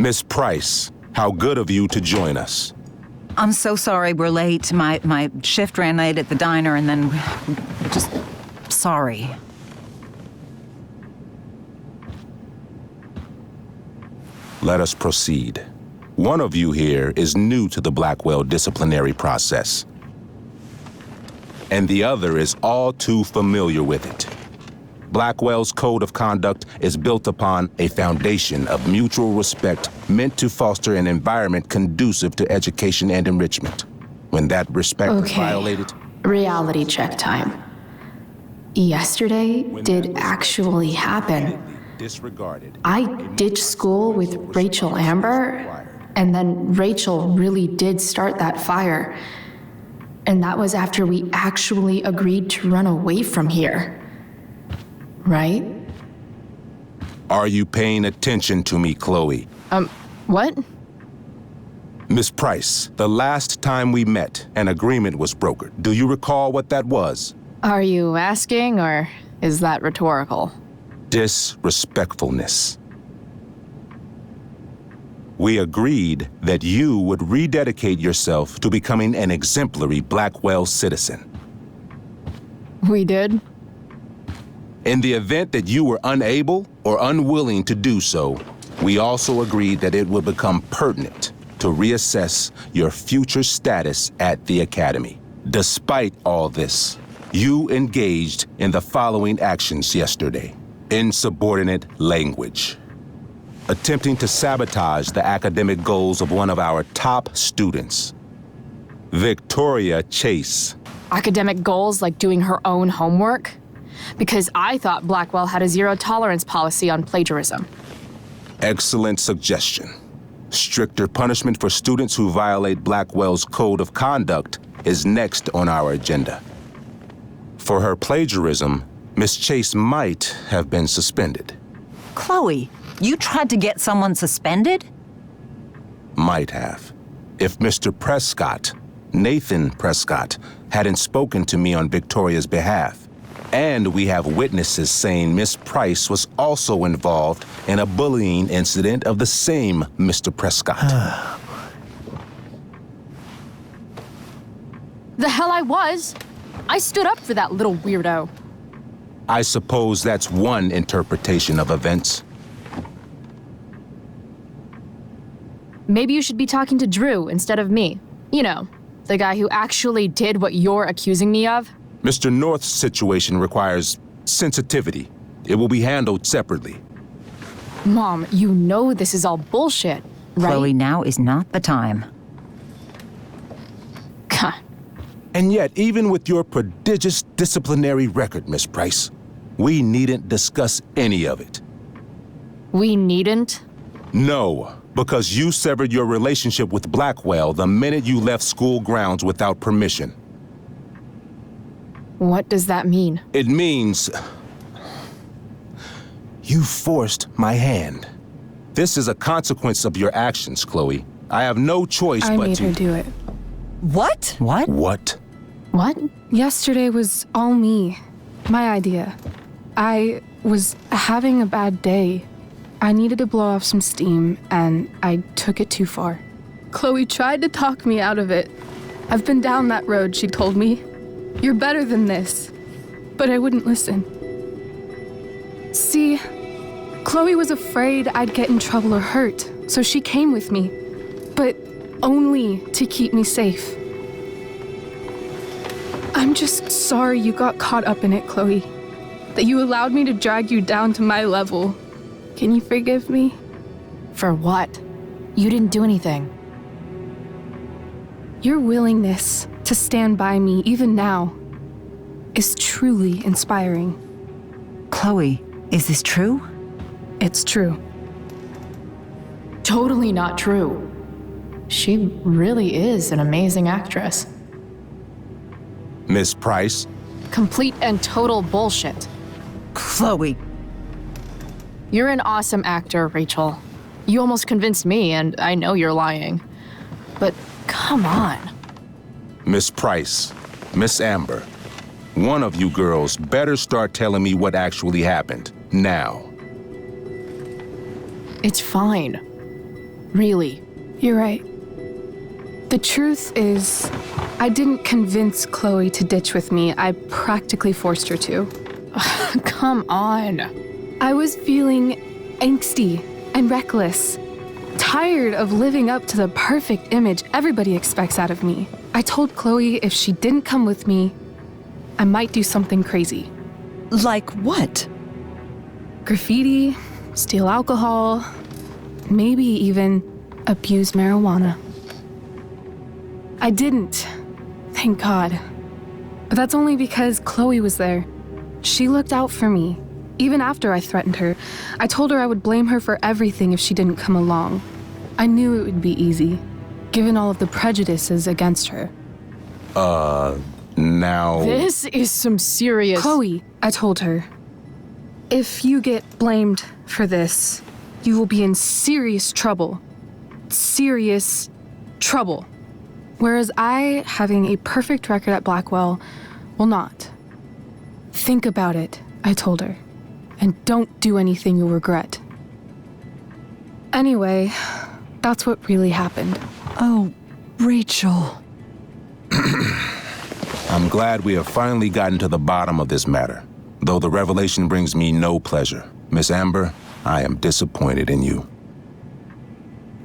Miss Price, how good of you to join us. I'm so sorry we're late. My shift ran late at the diner and then just sorry. Let us proceed. One of you here is new to the Blackwell disciplinary process, and the other is all too familiar with it. Blackwell's code of conduct is built upon a foundation of mutual respect meant to foster an environment conducive to education and enrichment. When that respect is violated... Reality check time. Yesterday did actually happen. I ditched school with Rachel Amber, and then Rachel really did start that fire. And that was after we actually agreed to run away from here. Right? Are you paying attention to me, Chloe? What? Miss Price, the last time we met, an agreement was brokered. Do you recall what that was? Are you asking, or is that rhetorical? Disrespectfulness. We agreed that you would rededicate yourself to becoming an exemplary Blackwell citizen. We did? In the event that you were unable or unwilling to do so, we also agreed that it would become pertinent to reassess your future status at the Academy. Despite all this, you engaged in the following actions yesterday. Insubordinate language. Attempting to sabotage the academic goals of one of our top students, Victoria Chase. Academic goals like doing her own homework? Because I thought Blackwell had a zero-tolerance policy on plagiarism. Excellent suggestion. Stricter punishment for students who violate Blackwell's code of conduct is next on our agenda. For her plagiarism, Miss Chase might have been suspended. Chloe, you tried to get someone suspended? Might have. If Mr. Prescott, Nathan Prescott, hadn't spoken to me on Victoria's behalf. And we have witnesses saying Miss Price was also involved in a bullying incident of the same Mr. Prescott. The hell I was! I stood up for that little weirdo. I suppose that's one interpretation of events. Maybe you should be talking to Drew instead of me. You know, the guy who actually did what you're accusing me of. Mr. North's situation requires sensitivity. It will be handled separately. Mom, you know this is all bullshit, right? Chloe, now is not the time. And yet, even with your prodigious disciplinary record, Miss Price, we needn't discuss any of it. We needn't? No, because you severed your relationship with Blackwell the minute you left school grounds without permission. What does that mean? It means you forced my hand. This is a consequence of your actions, Chloe. I have no choice but to... I made her do it. What? What? What? What? Yesterday was all me. My idea. I was having a bad day. I needed to blow off some steam, and I took it too far. Chloe tried to talk me out of it. I've been down that road, she told me. You're better than this. But I wouldn't listen. See, Chloe was afraid I'd get in trouble or hurt, so she came with me. But only to keep me safe. I'm just sorry you got caught up in it, Chloe. That you allowed me to drag you down to my level. Can you forgive me? For what? You didn't do anything. Your willingness to stand by me, even now, is truly inspiring. Chloe, is this true? It's true. Totally not true. She really is an amazing actress. Miss Price? Complete and total bullshit. Chloe. You're an awesome actor, Rachel. You almost convinced me, and I know you're lying. But come on. Miss Price, Miss Amber, one of you girls better start telling me what actually happened, now. It's fine. Really. You're right. The truth is, I didn't convince Chloe to ditch with me. I practically forced her to. Come on. I was feeling angsty and reckless, tired of living up to the perfect image everybody expects out of me. I told Chloe if she didn't come with me, I might do something crazy. Like what? Graffiti, steal alcohol, maybe even abuse marijuana. I didn't, thank God. But that's only because Chloe was there. She looked out for me. Even after I threatened her, I told her I would blame her for everything if she didn't come along. I knew it would be easy, given all of the prejudices against her. Now... This is some serious... Chloe, I told her, if you get blamed for this, you will be in serious trouble. Serious trouble. Whereas I, having a perfect record at Blackwell, will not. Think about it, I told her, and don't do anything you'll regret. Anyway, that's what really happened. Oh, Rachel. I'm glad we have finally gotten to the bottom of this matter, though the revelation brings me no pleasure. Miss Amber, I am disappointed in you.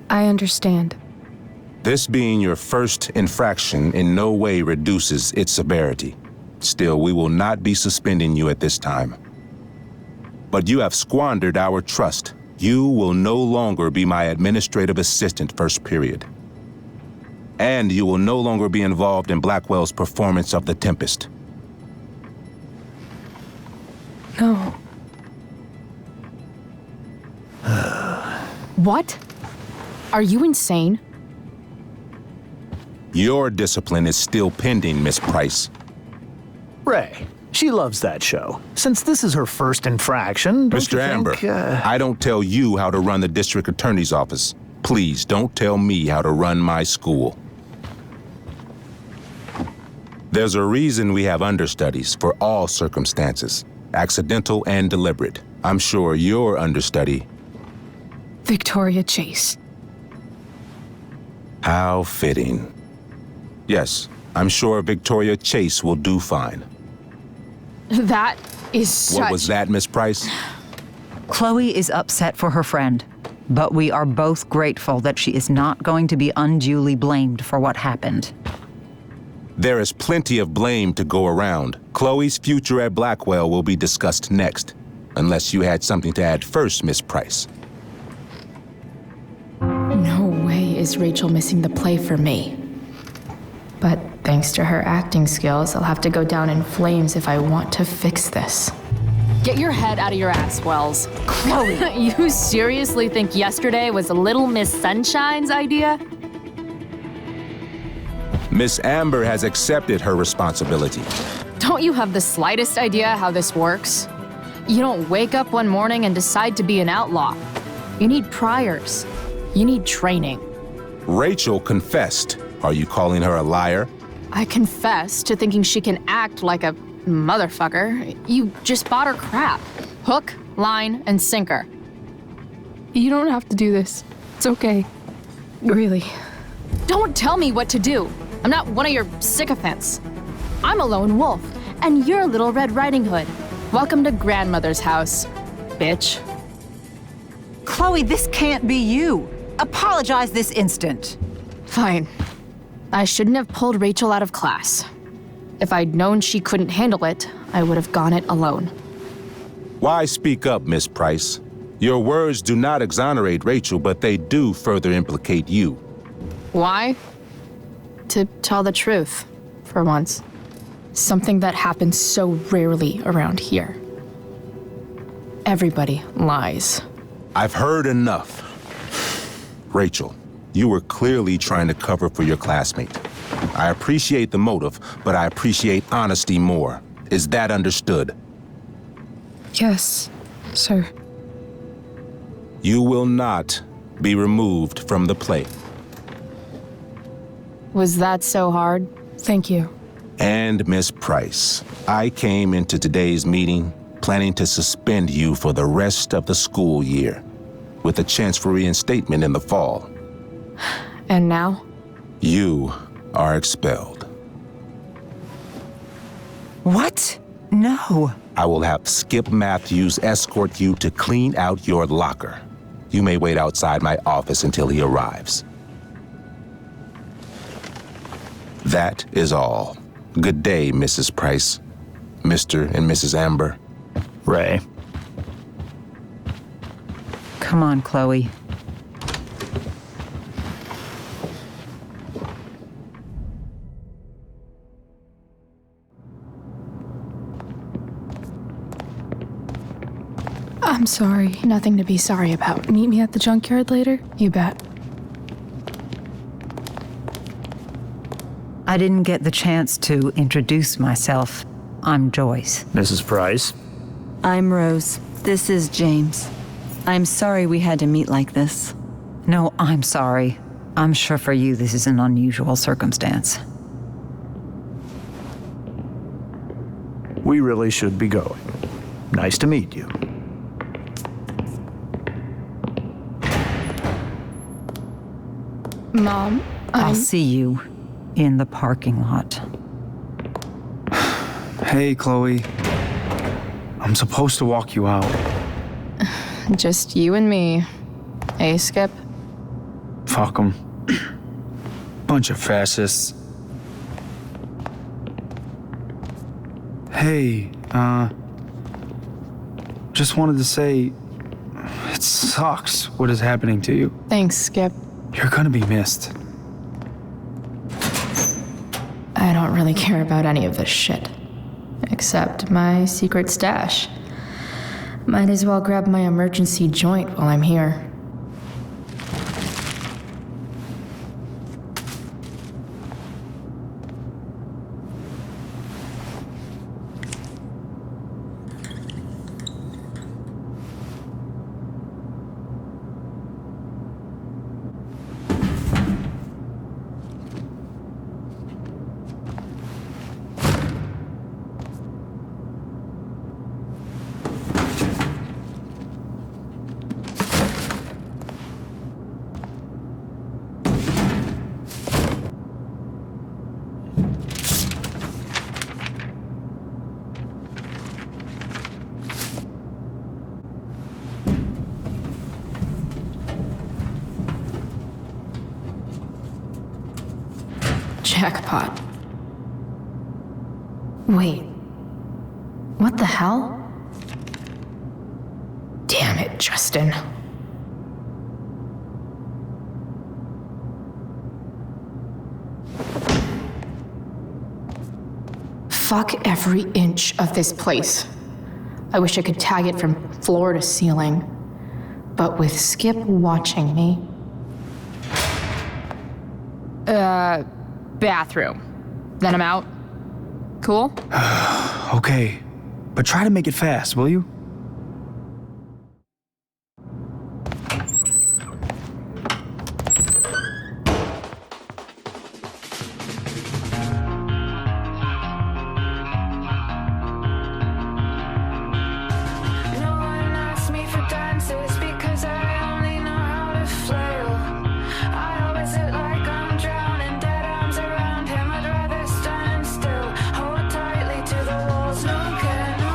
I understand. This being your first infraction in no way reduces its severity. Still, we will not be suspending you at this time. But you have squandered our trust. You will no longer be my administrative assistant first period. And you will no longer be involved in Blackwell's performance of The Tempest. No. What? Are you insane? Your discipline is still pending, Miss Price. Ray, she loves that show. Since this is her first infraction, don't Mr. you Amber, think, I don't tell you how to run the district attorney's office. Please don't tell me how to run my school. There's a reason we have understudies for all circumstances, accidental and deliberate. I'm sure your understudy... Victoria Chase. How fitting. Yes, I'm sure Victoria Chase will do fine. That is such... What was that, Miss Price? Chloe is upset for her friend, but we are both grateful that she is not going to be unduly blamed for what happened. There is plenty of blame to go around. Chloe's future at Blackwell will be discussed next, unless you had something to add first, Miss Price. No way is Rachel missing the play for me. But thanks to her acting skills, I'll have to go down in flames if I want to fix this. Get your head out of your ass, Wells. Chloe, you seriously think yesterday was Little Miss Sunshine's idea? Miss Amber has accepted her responsibility. Don't you have the slightest idea how this works? You don't wake up one morning and decide to be an outlaw. You need priors. You need training. Rachel confessed. Are you calling her a liar? I confess to thinking she can act like a motherfucker. You just bought her crap. Hook, line, and sinker. You don't have to do this. It's okay. Really. Don't tell me what to do. I'm not one of your sycophants. I'm a lone wolf, and you're Little Red Riding Hood. Welcome to grandmother's house, bitch. Chloe, this can't be you. Apologize this instant. Fine. I shouldn't have pulled Rachel out of class. If I'd known she couldn't handle it, I would have gone it alone. Why speak up, Miss Price? Your words do not exonerate Rachel, but they do further implicate you. Why? To tell the truth, for once. Something that happens so rarely around here. Everybody lies. I've heard enough. Rachel, you were clearly trying to cover for your classmate. I appreciate the motive, but I appreciate honesty more. Is that understood? Yes, sir. You will not be removed from the play. Was that so hard? Thank you. And Miss Price, I came into today's meeting planning to suspend you for the rest of the school year, with a chance for reinstatement in the fall. And now? You are expelled. What? No. I will have Skip Matthews escort you to clean out your locker. You may wait outside my office until he arrives. That is all. Good day, Mrs. Price. Mr. and Mrs. Amber. Ray. Come on, Chloe. I'm sorry. Nothing to be sorry about. Meet me at the junkyard later? You bet. I didn't get the chance to introduce myself. I'm Joyce. Mrs. Price. I'm Rose. This is James. I'm sorry we had to meet like this. No, I'm sorry. I'm sure for you this is an unusual circumstance. We really should be going. Nice to meet you. Mom, I'll see you in the parking lot. Hey, Chloe. I'm supposed to walk you out. Just you and me. Hey, Skip? Fuck them. Bunch of fascists. Hey, just wanted to say, it sucks what is happening to you. Thanks, Skip. You're gonna be missed. I don't really care about any of this shit. Except my secret stash. Might as well grab my emergency joint while I'm here. Jackpot. Wait. What the hell? Damn it, Justin. Fuck every inch of this place. I wish I could tag it from floor to ceiling. But with Skip watching me... bathroom. Then I'm out. Cool? Okay, but try to make it fast, will you? No one asks me for dances because I only know how to flail. I always look like I'm drowning, dead arms around him. I'd rather stand still, hold tightly to the walls. No care, no.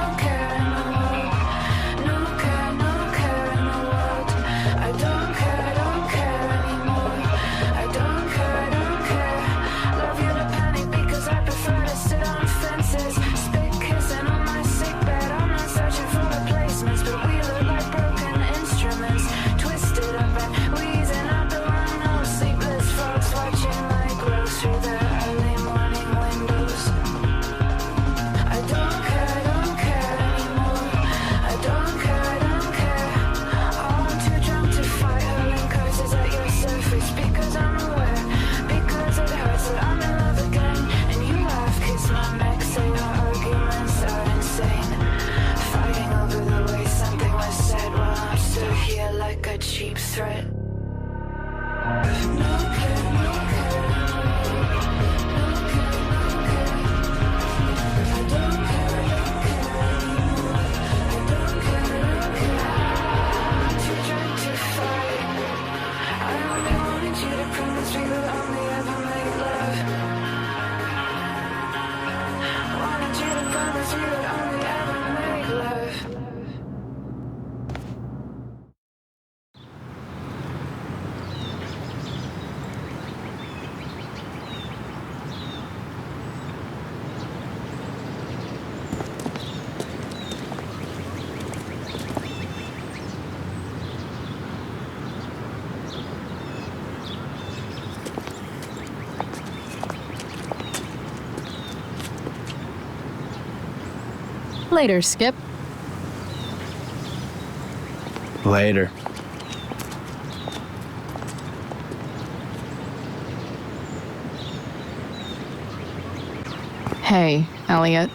promise you would only ever make love. Later, Skip. Later. Hey, Elliot.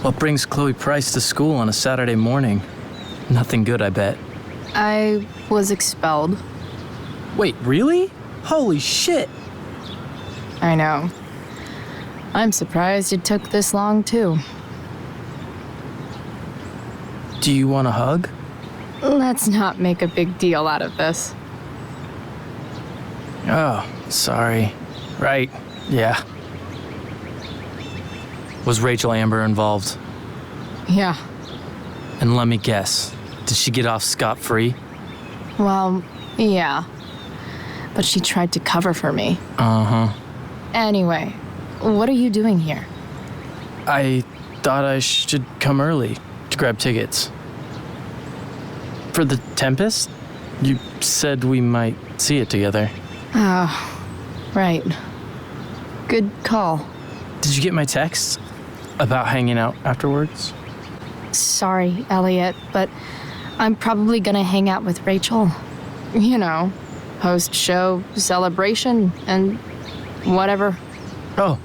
What brings Chloe Price to school on a Saturday morning? Nothing good, I bet. I was expelled. Wait, really? Holy shit! I know. I'm surprised it took this long, too. Do you want a hug? Let's not make a big deal out of this. Oh, sorry. Right, yeah. Was Rachel Amber involved? Yeah. And let me guess, did she get off scot-free? Well, yeah. But she tried to cover for me. Uh-huh. Anyway, what are you doing here? I thought I should come early to grab tickets. For the Tempest? You said we might see it together. Oh, right. Good call. Did you get my text about hanging out afterwards? Sorry, Elliot, but I'm probably gonna hang out with Rachel. You know, post-show celebration and whatever. Oh,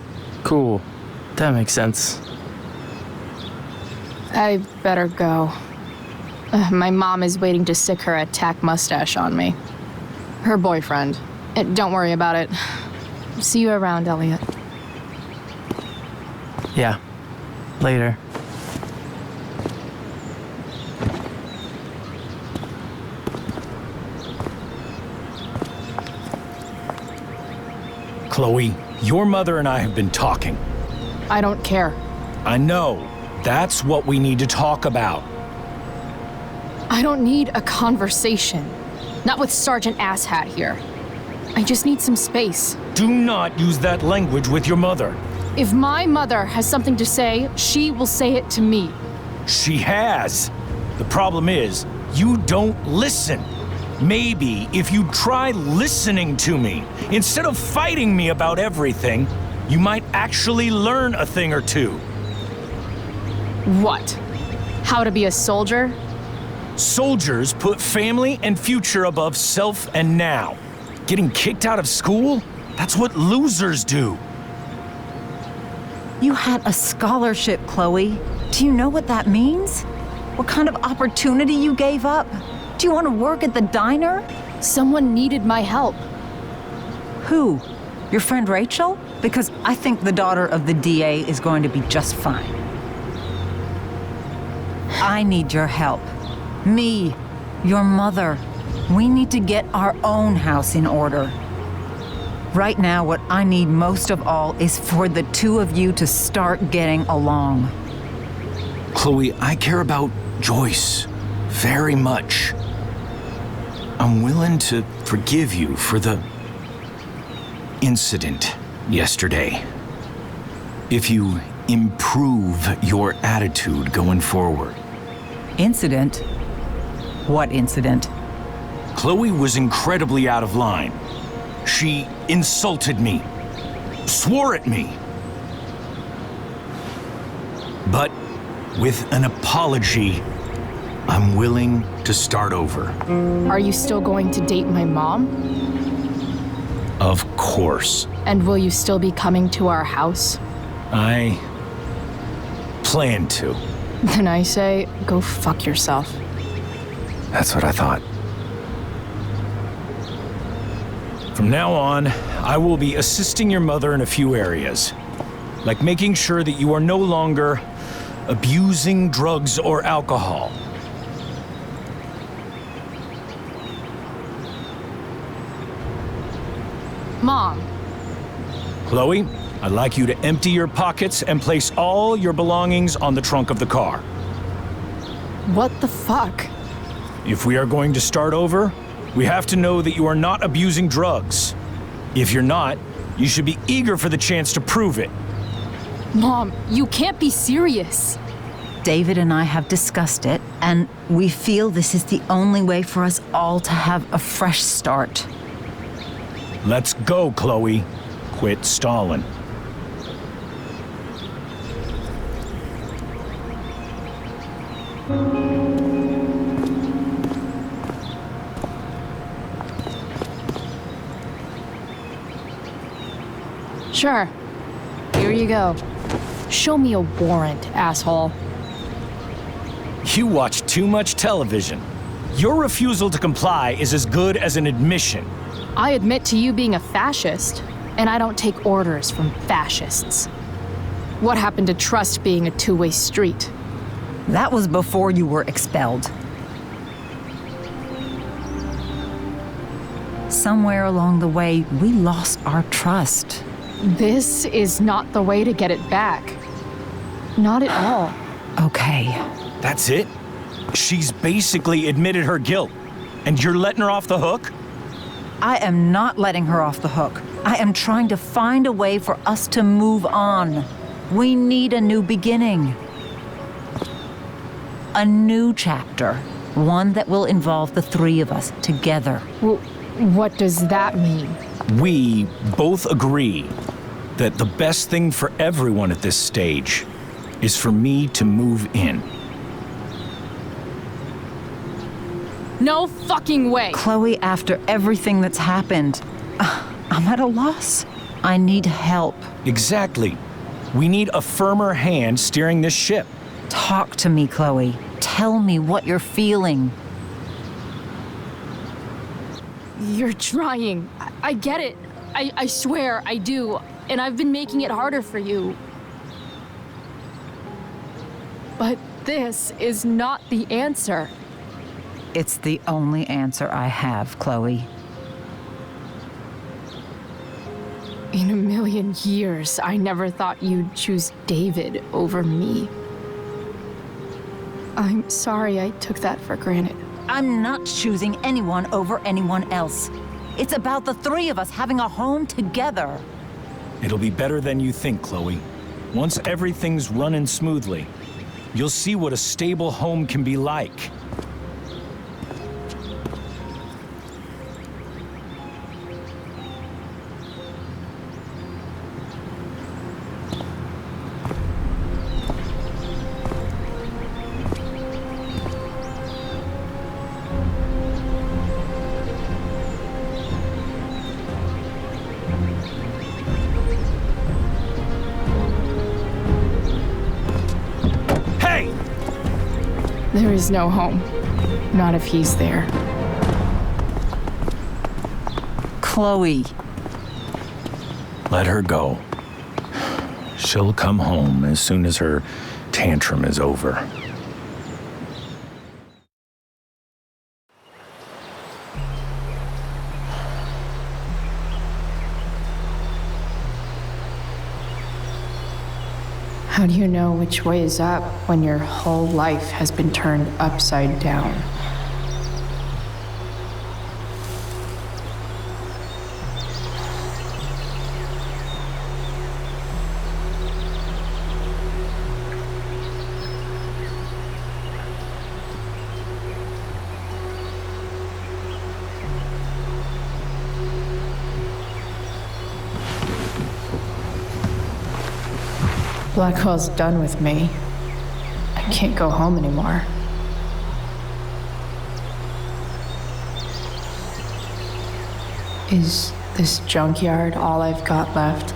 cool. That makes sense. I better go. My mom is waiting to stick her attack mustache on me. Her boyfriend. Don't worry about it. See you around, Elliot. Yeah. Later. Chloe, your mother and I have been talking. I don't care. I know. That's what we need to talk about. I don't need a conversation. Not with Sergeant Asshat here. I just need some space. Do not use that language with your mother. If my mother has something to say, she will say it to me. She has. The problem is, you don't listen. Maybe if you try listening to me, instead of fighting me about everything, you might actually learn a thing or two. What? How to be a soldier? Soldiers put family and future above self and now. Getting kicked out of school? That's what losers do. You had a scholarship, Chloe. Do you know what that means? What kind of opportunity you gave up? Do you want to work at the diner? Someone needed my help. Who? Your friend Rachel? Because I think the daughter of the DA is going to be just fine. I need your help. Me, your mother. We need to get our own house in order. Right now, what I need most of all is for the two of you to start getting along. Chloe, I care about Joyce very much. I'm willing to forgive you for the incident yesterday. If you improve your attitude going forward. Incident? What incident? Chloe was incredibly out of line. She insulted me, swore at me. But with an apology, I'm willing to start over. Are you still going to date my mom? Of course. And will you still be coming to our house? I plan to. Then I say, go fuck yourself. That's what I thought. From now on, I will be assisting your mother in a few areas, like making sure that you are no longer abusing drugs or alcohol. Mom. Chloe, I'd like you to empty your pockets and place all your belongings on the trunk of the car. What the fuck? If we are going to start over, we have to know that you are not abusing drugs. If you're not, you should be eager for the chance to prove it. Mom, you can't be serious. David and I have discussed it, and we feel this is the only way for us all to have a fresh start. Let's go, Chloe. Quit stalling. Sure. Here you go. Show me a warrant, asshole. You watch too much television. Your refusal to comply is as good as an admission. I admit to you being a fascist, and I don't take orders from fascists. What happened to trust being a two-way street? That was before you were expelled. Somewhere along the way, we lost our trust. This is not the way to get it back. Not at all. Okay. That's it? She's basically admitted her guilt, and you're letting her off the hook? I am not letting her off the hook. I am trying to find a way for us to move on. We need a new beginning. A new chapter. One that will involve the three of us together. What does that mean? We both agree that the best thing for everyone at this stage is for me to move in. No fucking way! Chloe, after everything that's happened, I'm at a loss. I need help. Exactly. We need a firmer hand steering this ship. Talk to me, Chloe. Tell me what you're feeling. You're trying. I get it. I swear, I do. And I've been making it harder for you. But this is not the answer. It's the only answer I have, Chloe. In a million years, I never thought you'd choose David over me. I'm sorry I took that for granted. I'm not choosing anyone over anyone else. It's about the three of us having a home together. It'll be better than you think, Chloe. Once everything's running smoothly, you'll see what a stable home can be like. There is no home. Not if he's there. Chloe. Let her go. She'll come home as soon as her tantrum is over. How do you know which way is up when your whole life has been turned upside down? Blackwell's done with me. I can't go home anymore. Is this junkyard all I've got left?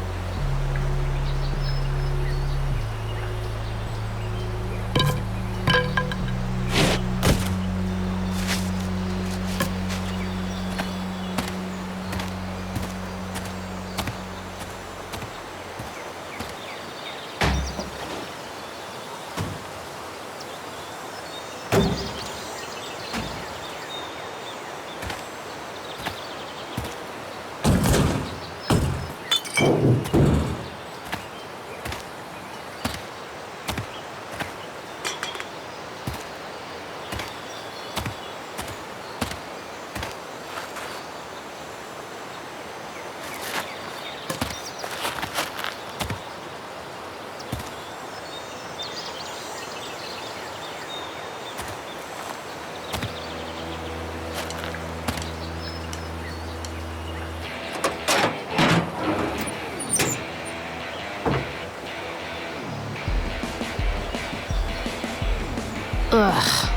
Ugh.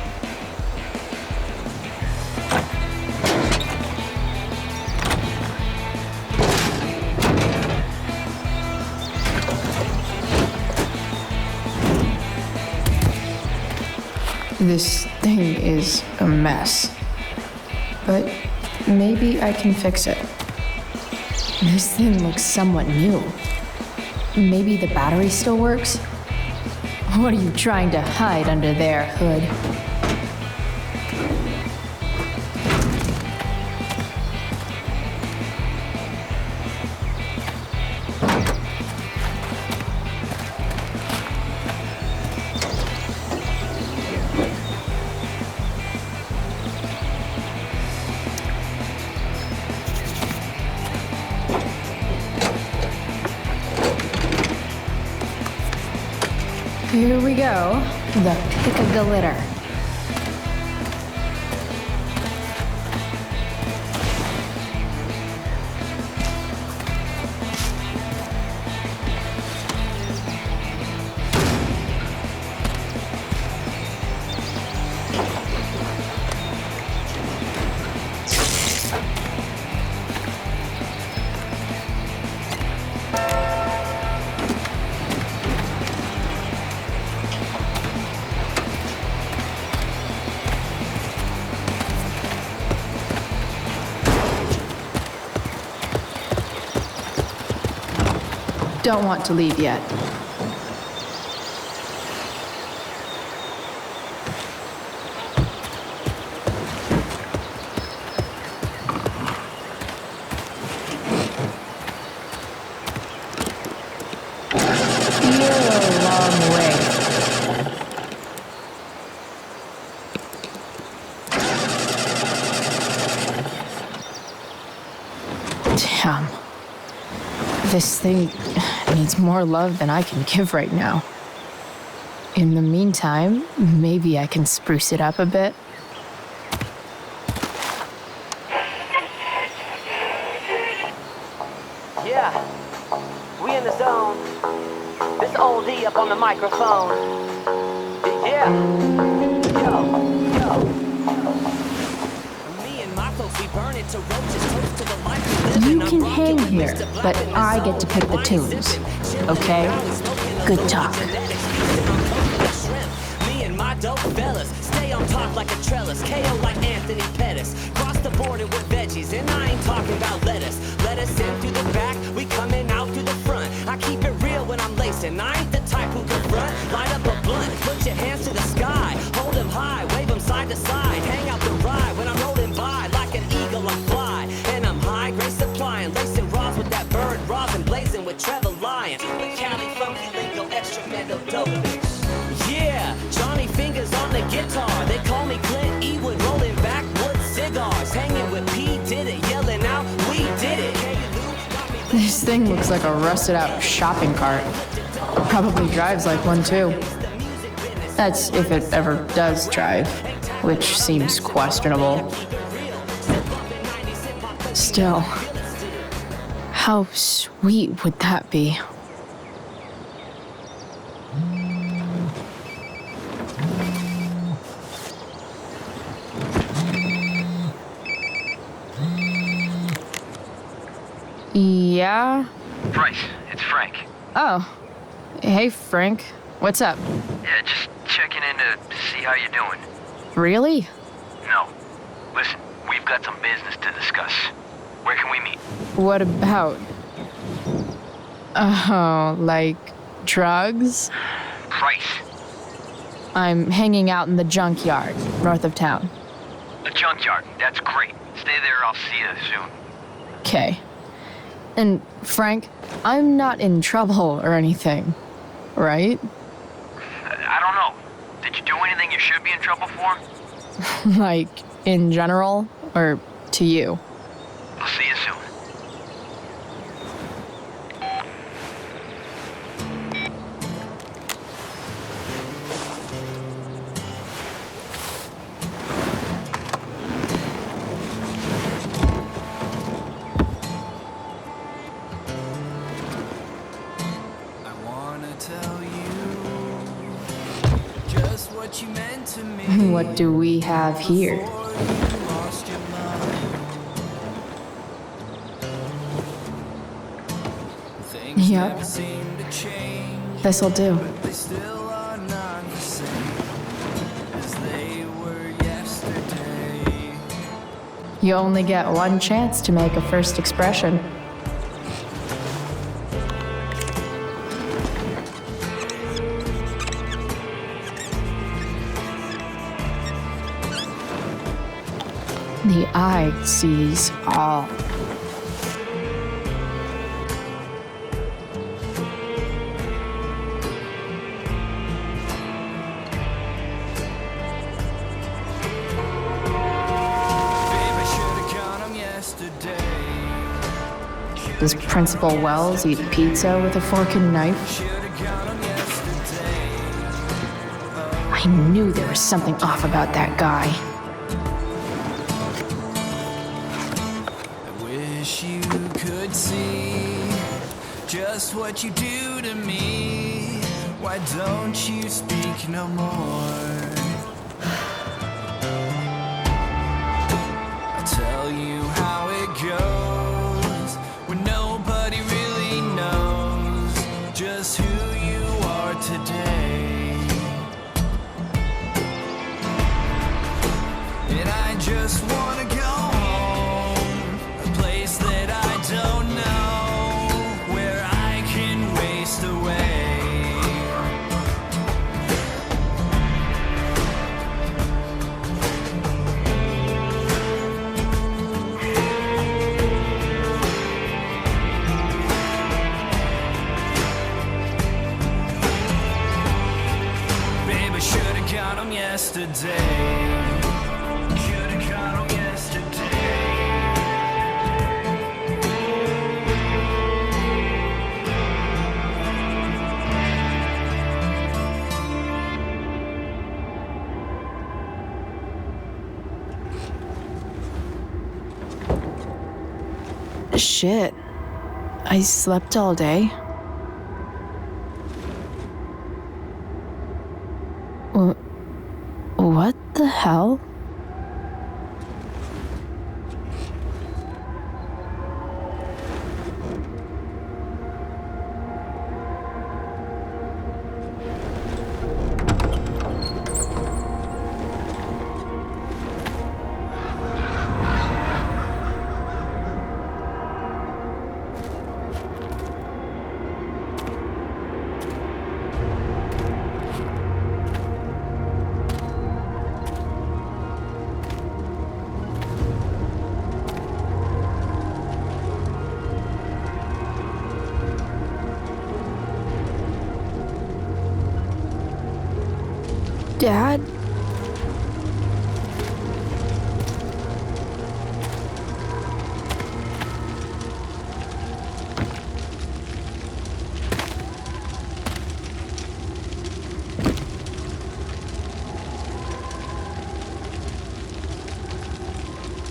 This thing is a mess. But maybe I can fix it. This thing looks somewhat new. Maybe the battery still works? What are you trying to hide under there, Hood? Here we go, the pick of the litter. Don't want to leave yet. You're a long way. Damn. This thing needs more love than I can give right now. In the meantime, maybe I can spruce it up a bit. Yeah, we in the zone. This old D up on the microphone. Yeah, yo. Me and my folks, we burn it to roaches, toast to the life we live. You can hang here, but I get to pick the tunes. Okay? Good talk. Me and my dope fellas stay on top like a trellis. KO like Anthony Pettis. Cross the border with veggies, and I ain't talking about lettuce. Let us in through the back, we coming out through the front. I keep it real when I'm lacing. I ain't the type who can front. Light up a blunt, put your hands to the sky. Hold them high, wave them side to side. Hang out the ride when I'm rolling by. Like an eagle, I fly. And I'm high, grace supplying. Lacing raws with that bird, rosin blazing with Trevor Lyons. With Cali funky lingo, extra mental dope. Yeah, Johnny Fingers on the guitar. They call me Clint Eastwood, rolling backwoods cigars. Hanging with P. Did it, yelling out, we did it. This thing looks like a rusted out shopping cart. Probably drives like one too. That's if it ever does drive, which seems questionable. Still, how sweet would that be? Yeah? Bryce, it's Frank. Oh. Hey, Frank. What's up? Yeah, just checking in to see how you're doing. Really? No. Listen, we've got some business to discuss. Where can we meet? What about? Oh, like drugs? Bryce. I'm hanging out in the junkyard, north of town. The junkyard, that's great. Stay there, I'll see you soon. Okay. And Frank, I'm not in trouble or anything, right? I don't know. Did you do anything you should be in trouble for? Like, in general, or to you? I'll see you soon. I wanna tell you just what What do we have here? Yep. This'll do. You only get one chance to make a first expression. The eye sees all. Does Principal Wells eat pizza with a fork and knife? I knew there was something off about that guy. I wish you could see just what you do to me. Why don't you speak no more? I'll tell you how it goes when nobody really knows just who you are today. And I just wanna go home, a place that I don't know, where I can waste away. Baby, should've got 'em yesterday. Should've got 'em yesterday. Shit. I slept all day. What the hell? Dad?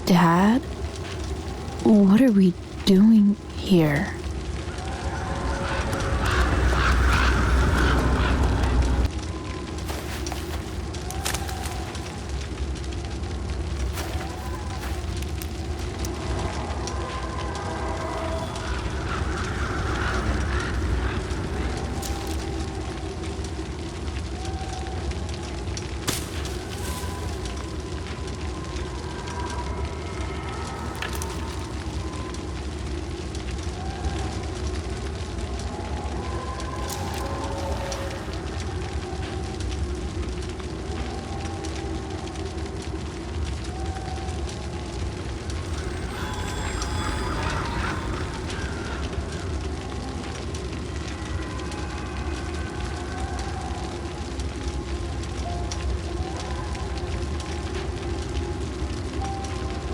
Dad? What are we doing here?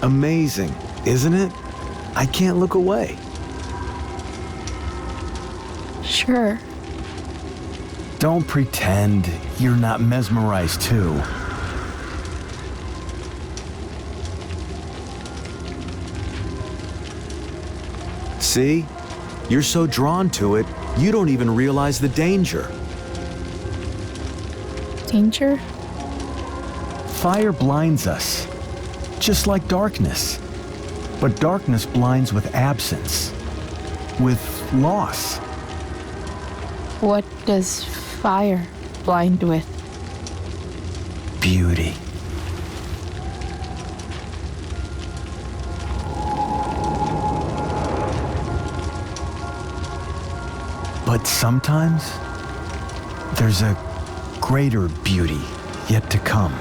Amazing, isn't it? I can't look away. Sure. Don't pretend you're not mesmerized too. See? You're so drawn to it, you don't even realize the danger. Danger? Fire blinds us, just like darkness. But darkness blinds with absence, with loss. What does fire blind with? Beauty. But sometimes, there's a greater beauty yet to come.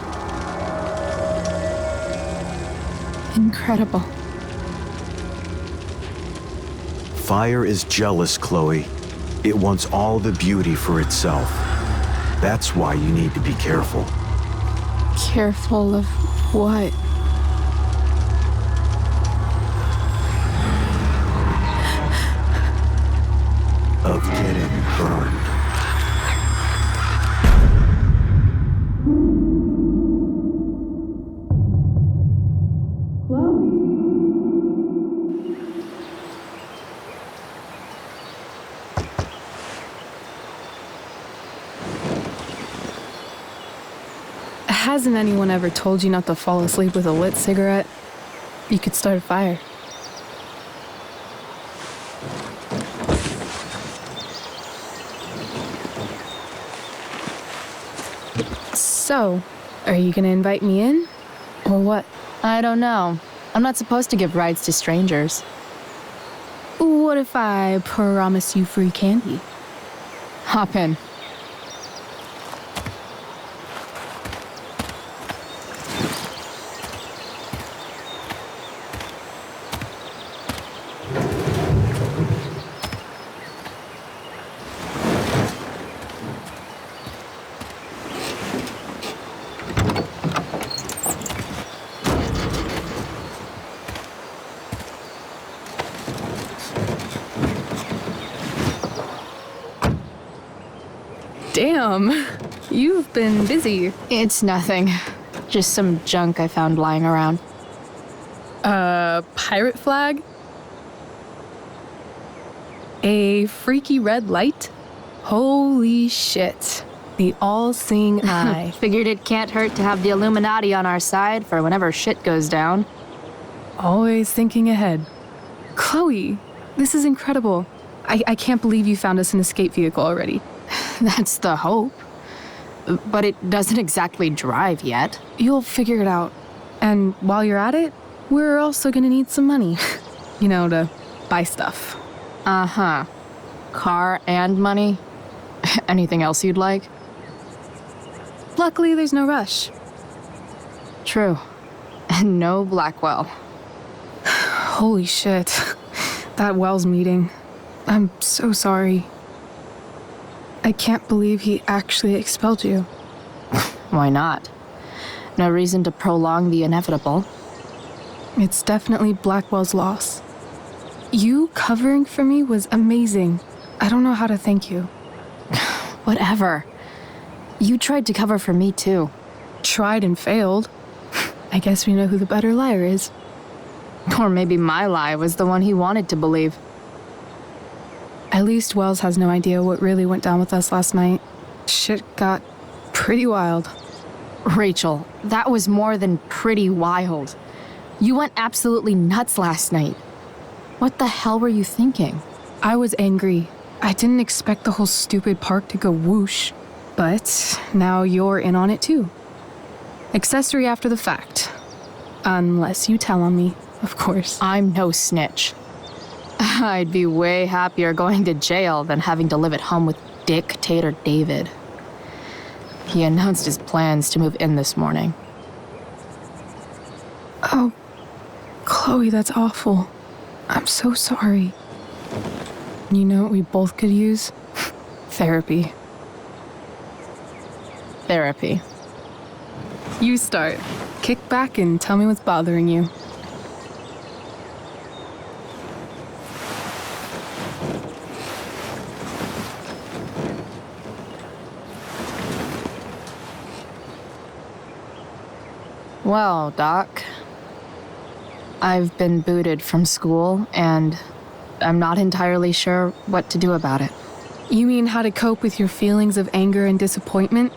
Incredible. Fire is jealous, Chloe. It wants all the beauty for itself. That's why you need to be careful. Careful of what? Of getting burned. Hasn't anyone ever told you not to fall asleep with a lit cigarette? You could start a fire. So, are you gonna invite me in? Or what? I don't know. I'm not supposed to give rides to strangers. What if I promise you free candy? Hop in. Damn, you've been busy. It's nothing. Just some junk I found lying around. A pirate flag? A freaky red light? Holy shit. The all-seeing eye. Figured it can't hurt to have the Illuminati on our side for whenever shit goes down. Always thinking ahead. Chloe, this is incredible. I can't believe you found us an escape vehicle already. That's the hope. But it doesn't exactly drive yet. You'll figure it out. And while you're at it, we're also gonna need some money. You know, to buy stuff. Uh-huh. Car and money? Anything else you'd like? Luckily, there's no rush. True. And no Blackwell. Holy shit. That Wells meeting. I'm so sorry. I can't believe he actually expelled you. Why not? No reason to prolong the inevitable. It's definitely Blackwell's loss. You covering for me was amazing. I don't know how to thank you. Whatever. You tried to cover for me too. Tried and failed. I guess we know who the better liar is. Or maybe my lie was the one he wanted to believe. At least Wells has no idea what really went down with us last night. Shit got pretty wild. Rachel, that was more than pretty wild. You went absolutely nuts last night. What the hell were you thinking? I was angry. I didn't expect the whole stupid park to go whoosh. But now you're in on it too. Accessory after the fact. Unless you tell on me, of course. I'm no snitch. I'd be way happier going to jail than having to live at home with Dictator David. He announced his plans to move in this morning. Oh, Chloe, that's awful. I'm so sorry. You know what we both could use? Therapy. Therapy. You start. Kick back and tell me what's bothering you. Well, Doc, I've been booted from school, and I'm not entirely sure what to do about it. You mean how to cope with your feelings of anger and disappointment?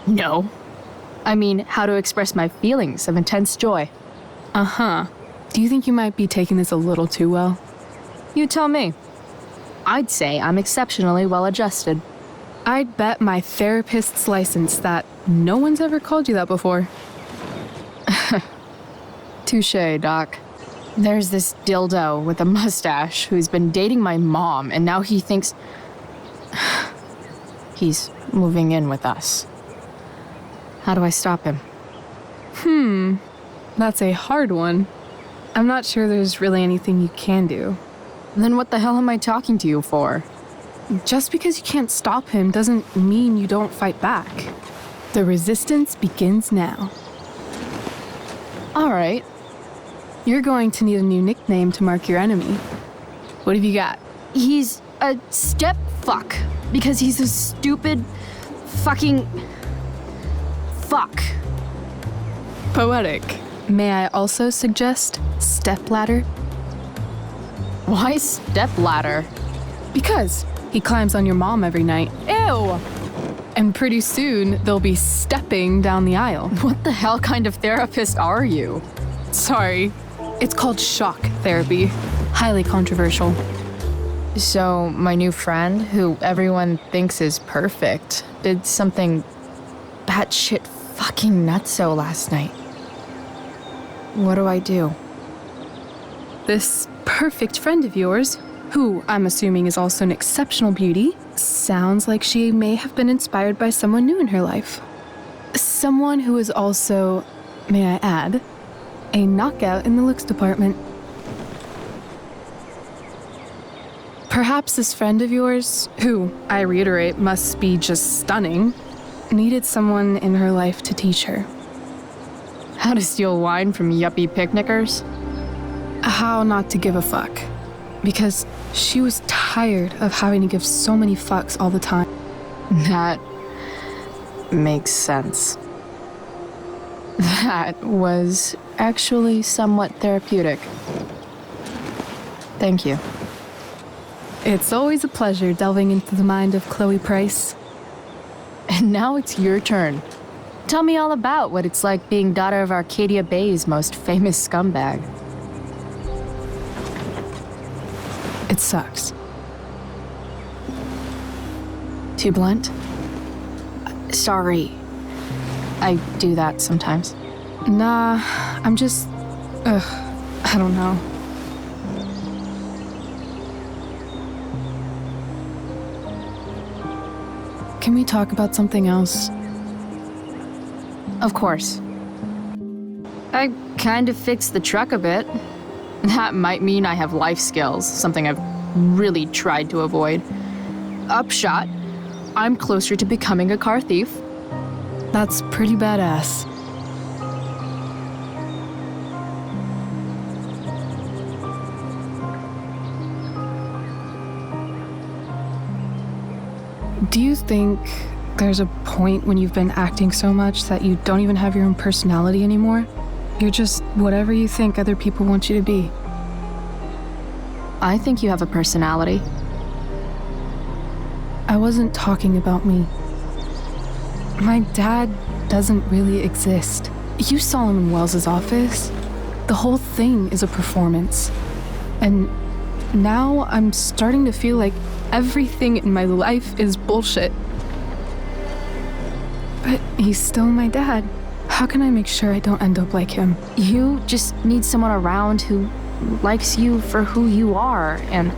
No. I mean, how to express my feelings of intense joy. Uh-huh. Do you think you might be taking this a little too well? You tell me. I'd say I'm exceptionally well adjusted. I'd bet my therapist's license that no one's ever called you that before. Touché, Doc. There's this dildo with a mustache who's been dating my mom, and now he thinks he's moving in with us. How do I stop him? That's a hard one. I'm not sure there's really anything you can do. Then what the hell am I talking to you for? Just because you can't stop him doesn't mean you don't fight back. The resistance begins now. All right. You're going to need a new nickname to mark your enemy. What have you got? He's a step fuck because he's a stupid fucking fuck. Poetic. May I also suggest stepladder? Why stepladder? Because he climbs on your mom every night. Ew! And pretty soon, they'll be stepping down the aisle. What the hell kind of therapist are you? Sorry. It's called shock therapy. Highly controversial. So, my new friend, who everyone thinks is perfect, did something batshit fucking nutso last night. What do I do? This perfect friend of yours, who I'm assuming is also an exceptional beauty, sounds like she may have been inspired by someone new in her life. Someone who is also, may I add, a knockout in the looks department. Perhaps this friend of yours, who, I reiterate, must be just stunning, needed someone in her life to teach her. How to steal wine from yuppie picnickers? How not to give a fuck. Because she was tired of having to give so many fucks all the time. That makes sense. That was actually somewhat therapeutic. Thank you. It's always a pleasure delving into the mind of Chloe Price. And now it's your turn. Tell me all about what it's like being daughter of Arcadia Bay's most famous scumbag. It sucks. Too blunt? Sorry. I do that sometimes. Nah, I'm just... I don't know. Can we talk about something else? Of course. I kind of fixed the truck a bit. That might mean I have life skills, something I've really tried to avoid. Upshot, I'm closer to becoming a car thief. That's pretty badass. Do you think there's a point when you've been acting so much that you don't even have your own personality anymore? You're just whatever you think other people want you to be. I think you have a personality. I wasn't talking about me. My dad doesn't really exist. You saw him in Wells's office. The whole thing is a performance. And now I'm starting to feel like everything in my life is bullshit. But he's still my dad. How can I make sure I don't end up like him? You just need someone around who likes you for who you are and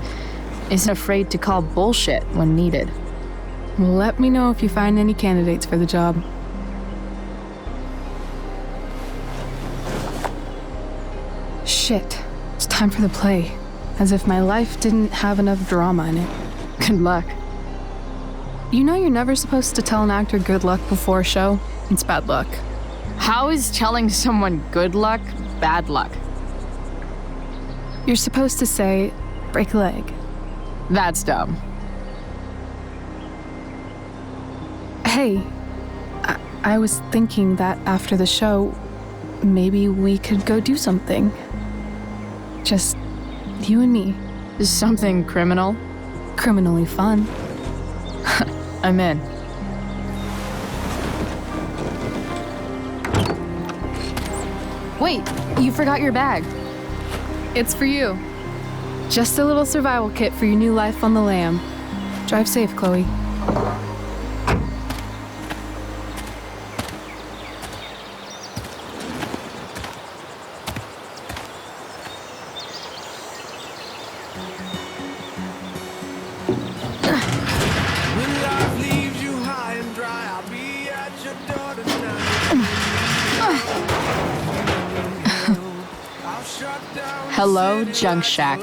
isn't afraid to call bullshit when needed. Let me know if you find any candidates for the job. Shit, it's time for the play. As if my life didn't have enough drama in it. Good luck. You know you're never supposed to tell an actor good luck before a show? It's bad luck. How is telling someone good luck bad luck? You're supposed to say, break a leg. That's dumb. Hey, I was thinking that after the show, maybe we could go do something. Just you and me. Something criminal? Criminally fun. I'm in. Wait, you forgot your bag. It's for you. Just a little survival kit for your new life on the lam. Drive safe, Chloe. Hello, Junk Shack.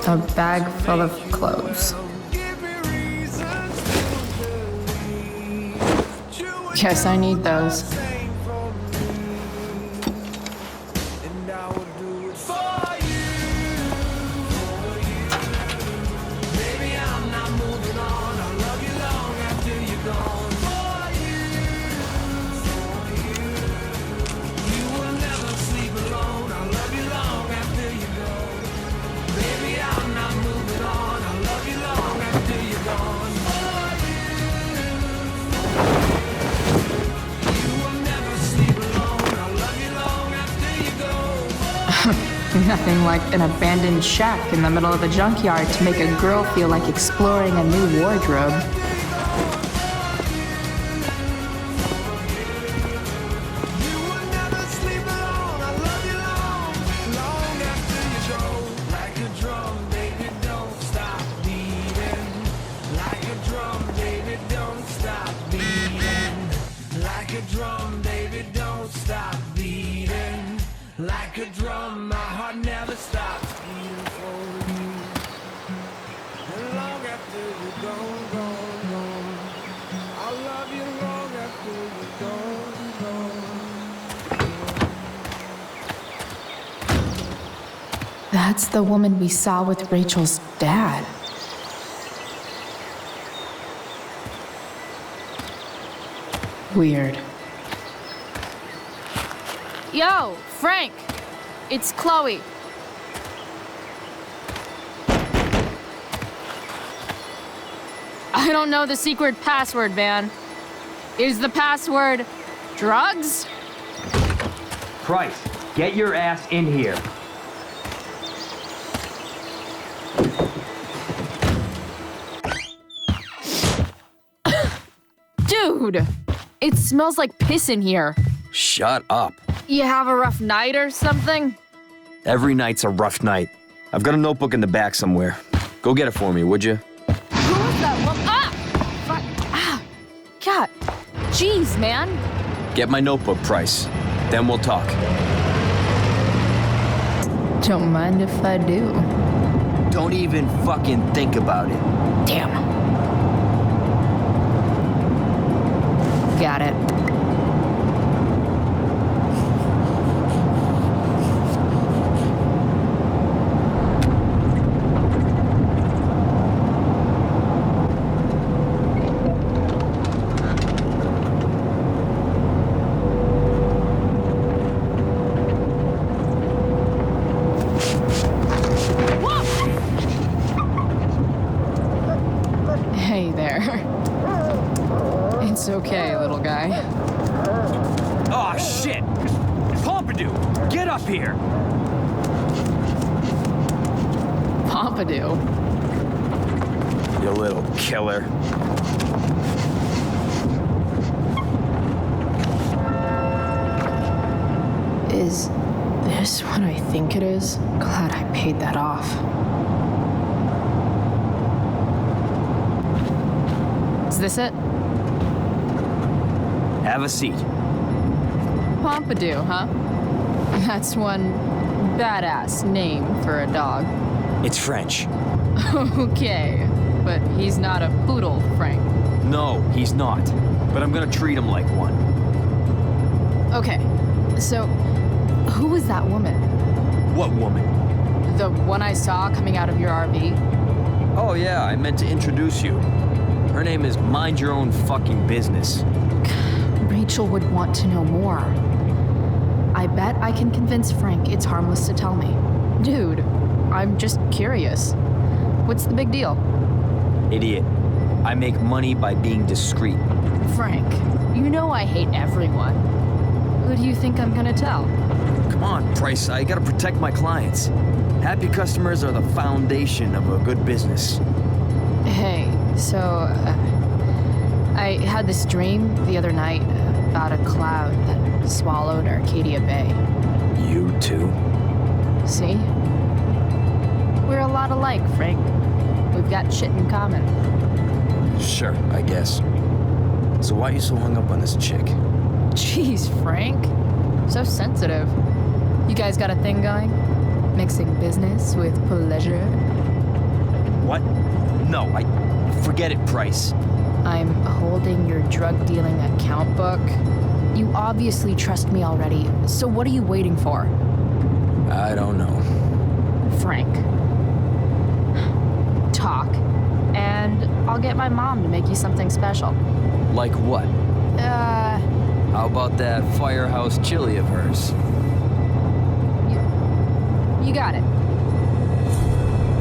A bag full of clothes. Guess I need those. Nothing like an abandoned shack in the middle of a junkyard to make a girl feel like exploring a new wardrobe. Like a drum, my heart never stops beating for you. And long after you're gone, gone, gone, I'll love you long after you're gone, gone. That's the woman we saw with Rachel's dad. Weird. Yo, Frank! It's Chloe. I don't know the secret password, man. Is the password drugs? Price, get your ass in here. Dude, it smells like piss in here. Shut up. You have a rough night or something? Every night's a rough night. I've got a notebook in the back somewhere. Go get it for me, would you? Who is that woman? God. Jeez, man. Get my notebook, Price. Then we'll talk. Don't mind if I do. Don't even fucking think about it. Damn. Got it. Hey there. It's okay, little guy. Oh, shit! Pompidou, get up here! Pompidou? You little killer. Is this what I think it is? Glad I paid that off. Is this it? Have a seat. Pompidou, huh? That's one badass name for a dog. It's French. Okay, but he's not a poodle, Frank. No, he's not. But I'm gonna treat him like one. Okay, so who was that woman? What woman? The one I saw coming out of your RV? Oh yeah, I meant to introduce you. Her name is Mind Your Own Fucking Business. Rachel would want to know more. I bet I can convince Frank it's harmless to tell me. Dude, I'm just curious. What's the big deal? Idiot. I make money by being discreet. Frank, you know I hate everyone. Who do you think I'm gonna tell? Come on, Price, I gotta protect my clients. Happy customers are the foundation of a good business. Hey, so, I had this dream the other night about a cloud that swallowed Arcadia Bay. You too? See? We're a lot alike, Frank. We've got shit in common. Sure, I guess. So why are you so hung up on this chick? Jeez, Frank. So sensitive. You guys got a thing going? Mixing business with pleasure? What? No, forget it, Price. I'm holding your drug-dealing account book. You obviously trust me already, so what are you waiting for? I don't know. Frank. Talk, and I'll get my mom to make you something special. Like what? How about that firehouse chili of hers? You got it.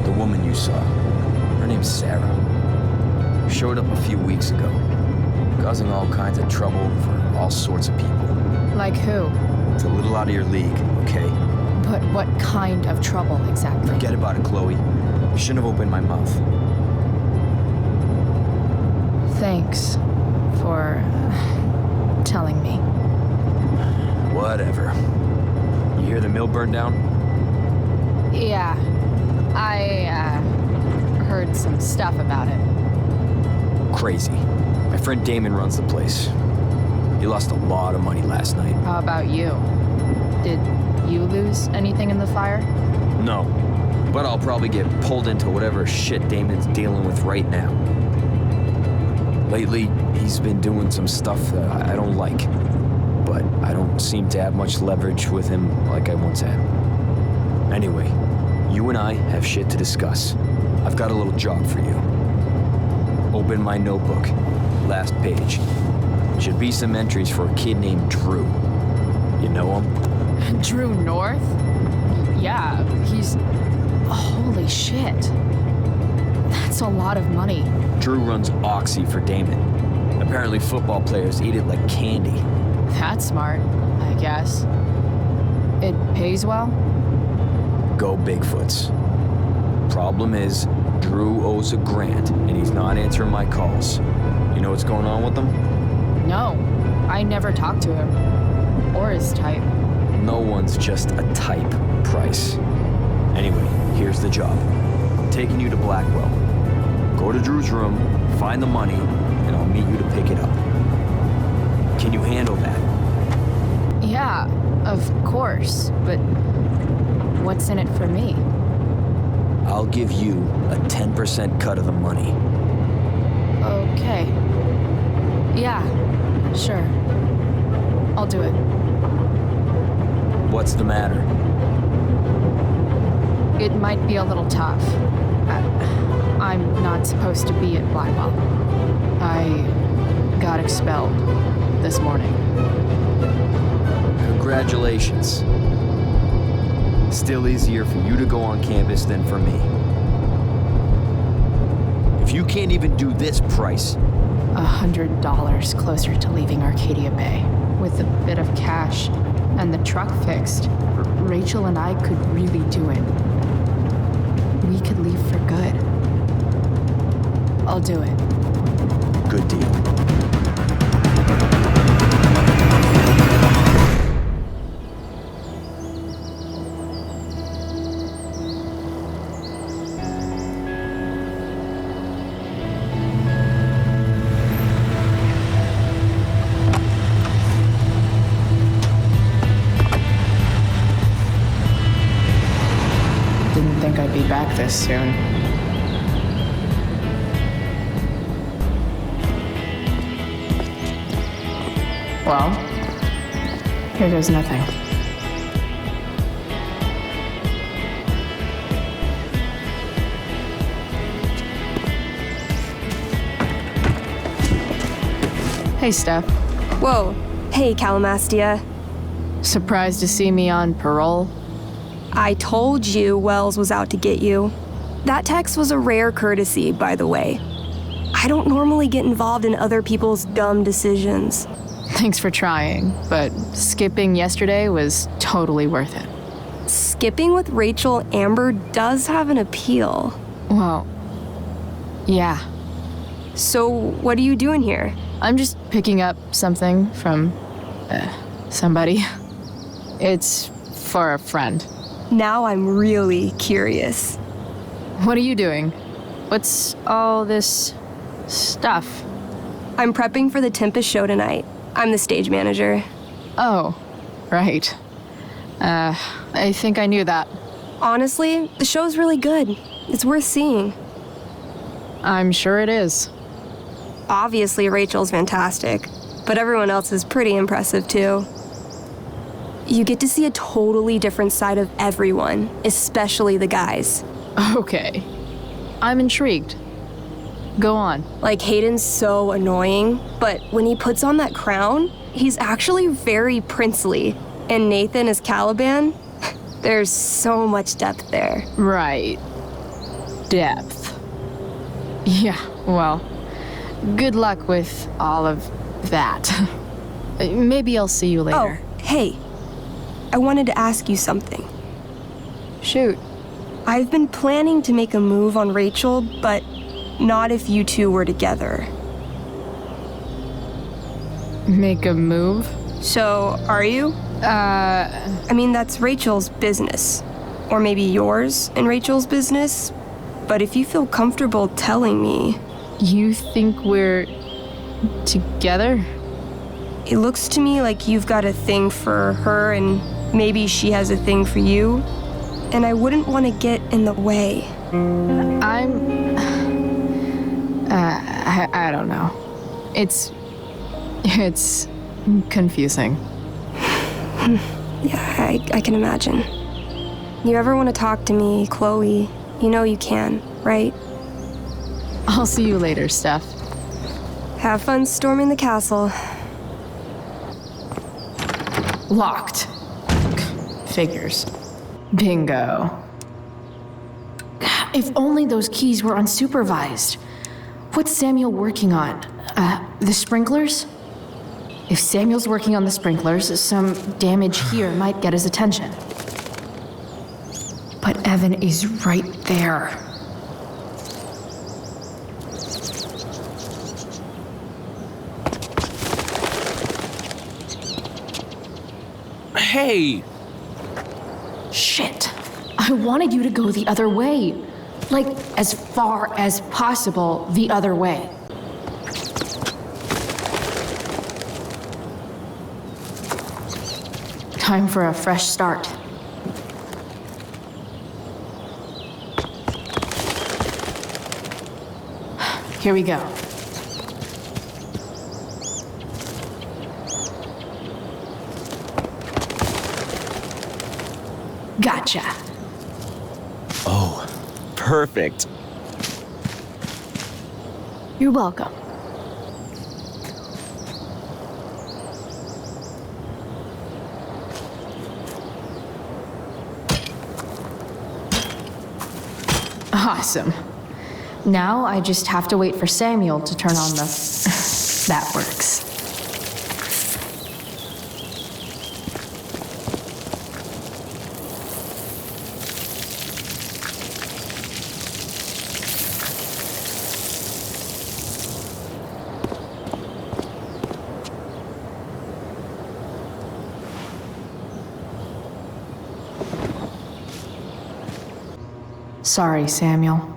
The woman you saw. Her name's Sarah. Showed up a few weeks ago, causing all kinds of trouble for all sorts of people. Like who? It's a little out of your league, okay? But what kind of trouble exactly? Forget about it, Chloe. I shouldn't have opened my mouth. Thanks for telling me. Whatever. You hear the mill burned down? Yeah, I heard some stuff about it. Crazy. My friend Damon runs the place. He lost a lot of money last night. How about you? Did you lose anything in the fire? No, but I'll probably get pulled into whatever shit Damon's dealing with right now. Lately, he's been doing some stuff that I don't like, but I don't seem to have much leverage with him like I once had. Anyway, you and I have shit to discuss. I've got a little job for you. Open my notebook. Last page. Should be some entries for a kid named Drew. You know him? Drew North? Yeah, he's... Holy shit. That's a lot of money. Drew runs Oxy for Damon. Apparently football players eat it like candy. That's smart, I guess. It pays well? Go Bigfoots. Problem is, Drew owes a grant, and he's not answering my calls. You know what's going on with him? No, I never talked to him. Or his type. No one's just a type, Price. Anyway, here's the job. I'm taking you to Blackwell. Go to Drew's room, find the money, and I'll meet you to pick it up. Can you handle that? Yeah, of course, but what's in it for me? I'll give you a 10% cut of the money. Okay. Yeah, sure. I'll do it. What's the matter? It might be a little tough. I'm not supposed to be at Blackwell. I got expelled this morning. Congratulations. Still easier for you to go on campus than for me. If you can't even do this, Price. $100 closer to leaving Arcadia Bay. With a bit of cash and the truck fixed, Rachel and I could really do it. We could leave for good. I'll do it. Good deal. Didn't think I'd be back this soon. Well, here goes nothing. Hey, Steph. Whoa. Hey, Calamastia. Surprised to see me on parole? I told you Wells was out to get you. That text was a rare courtesy, by the way. I don't normally get involved in other people's dumb decisions. Thanks for trying, but skipping yesterday was totally worth it. Skipping with Rachel Amber does have an appeal. Well, yeah. So, what are you doing here? I'm just picking up something from somebody. It's for a friend. Now I'm really curious. What are you doing? What's all this stuff? I'm prepping for the Tempest show tonight. I'm the stage manager. Oh, right. I think I knew that. Honestly, the show's really good. It's worth seeing. I'm sure it is. Obviously, Rachel's fantastic, but everyone else is pretty impressive too. You get to see a totally different side of everyone, especially the guys. Okay. I'm intrigued. Go on. Like, Hayden's so annoying, but when he puts on that crown, he's actually very princely. And Nathan as Caliban, there's so much depth there. Right. Depth. Yeah, well, good luck with all of that. Maybe I'll see you later. Oh, hey. I wanted to ask you something. Shoot. I've been planning to make a move on Rachel, but not if you two were together. Make a move? So, are you? I mean, that's Rachel's business. Or maybe yours and Rachel's business. But if you feel comfortable telling me... You think we're... together? It looks to me like you've got a thing for her and maybe she has a thing for you. And I wouldn't want to get in the way. I don't know. It's confusing. Yeah, I can imagine. You ever want to talk to me, Chloe, you know you can, right? I'll see you later, Steph. Have fun storming the castle. Locked. Figures. Bingo. If only those keys were unsupervised. What's Samuel working on? The sprinklers? If Samuel's working on the sprinklers, some damage here might get his attention. But Evan is right there. Hey! Shit. I wanted you to go the other way. Like, as far as possible the other way. Time for a fresh start. Here we go. Gotcha. Oh, perfect. You're welcome. Awesome. Now I just have to wait for Samuel to turn on the... That works. Sorry, Samuel.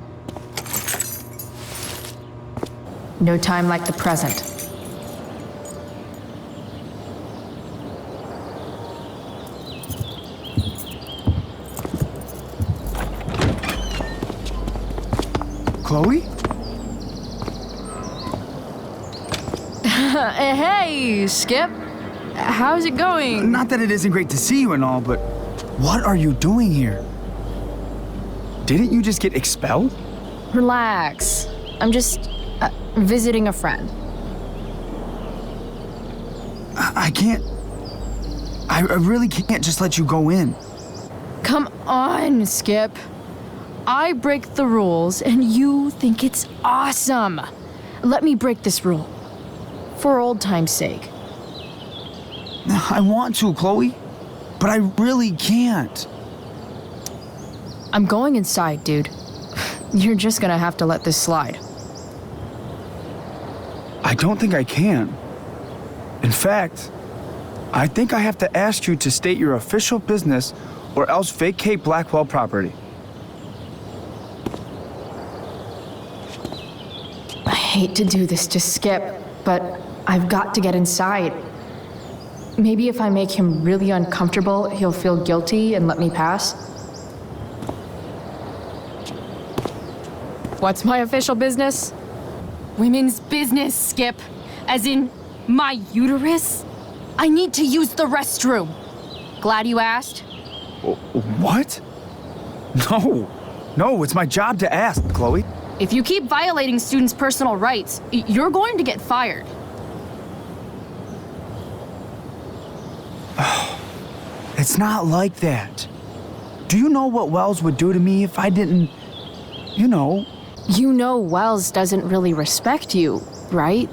No time like the present. Chloe? Hey, Skip. How's it going? Not that it isn't great to see you and all, but what are you doing here? Didn't you just get expelled? Relax. I'm just visiting a friend. I can't. I really can't just let you go in. Come on, Skip. I break the rules and you think it's awesome. Let me break this rule. For old time's sake. I want to, Chloe, but I really can't. I'm going inside, dude. You're just gonna have to let this slide. I don't think I can. In fact, I think I have to ask you to state your official business or else vacate Blackwell property. I hate to do this to Skip, but I've got to get inside. Maybe if I make him really uncomfortable, he'll feel guilty and let me pass. What's my official business? Women's business, Skip. As in, my uterus? I need to use the restroom. Glad you asked. What? No, it's my job to ask, Chloe. If you keep violating students' personal rights, you're going to get fired. It's not like that. Do you know what Wells would do to me if I didn't, you know? You know Wells doesn't really respect you, right?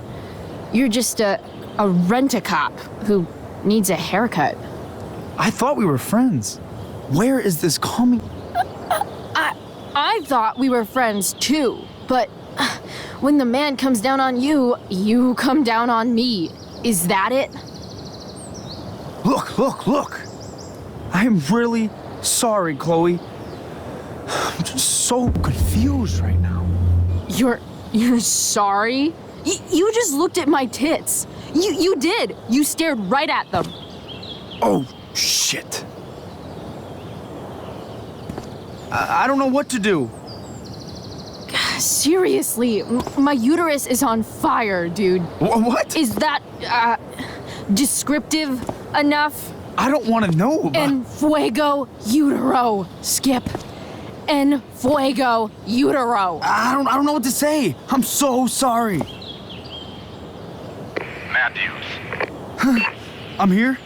You're just a rent-a-cop who needs a haircut. I thought we were friends. Where is this coming? I thought we were friends too, but when the man comes down on you, you come down on me. Is that it? Look. I'm really sorry, Chloe. I'm just so confused right now. You're sorry? You just looked at my tits. You did. You stared right at them. Oh, shit. I don't know what to do. Seriously, my uterus is on fire, dude. What? Is that, descriptive enough? I don't want to know. En fuego utero, Skip. En fuego utero. I don't know what to say. I'm so sorry. Matthews. I'm here.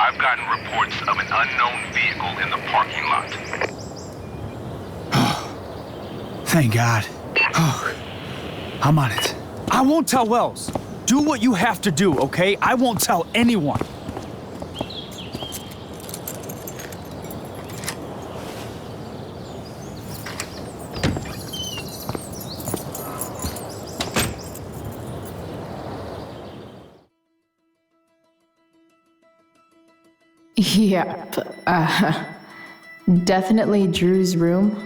I've gotten reports of an unknown vehicle in the parking lot. Thank God. I'm on it. I won't tell Wells. Do what you have to do, okay? I won't tell anyone. Yep. Definitely Drew's room.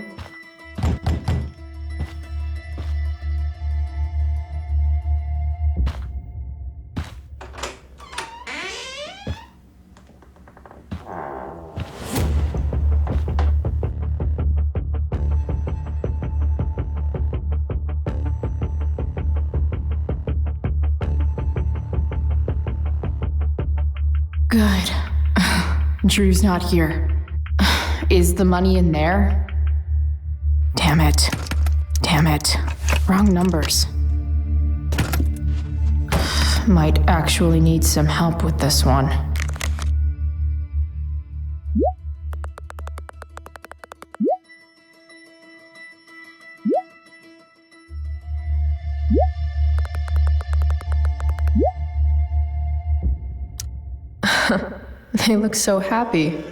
Good. Drew's not here. Is the money in there? Damn it. Wrong numbers. Might actually need some help with this one. They look so happy.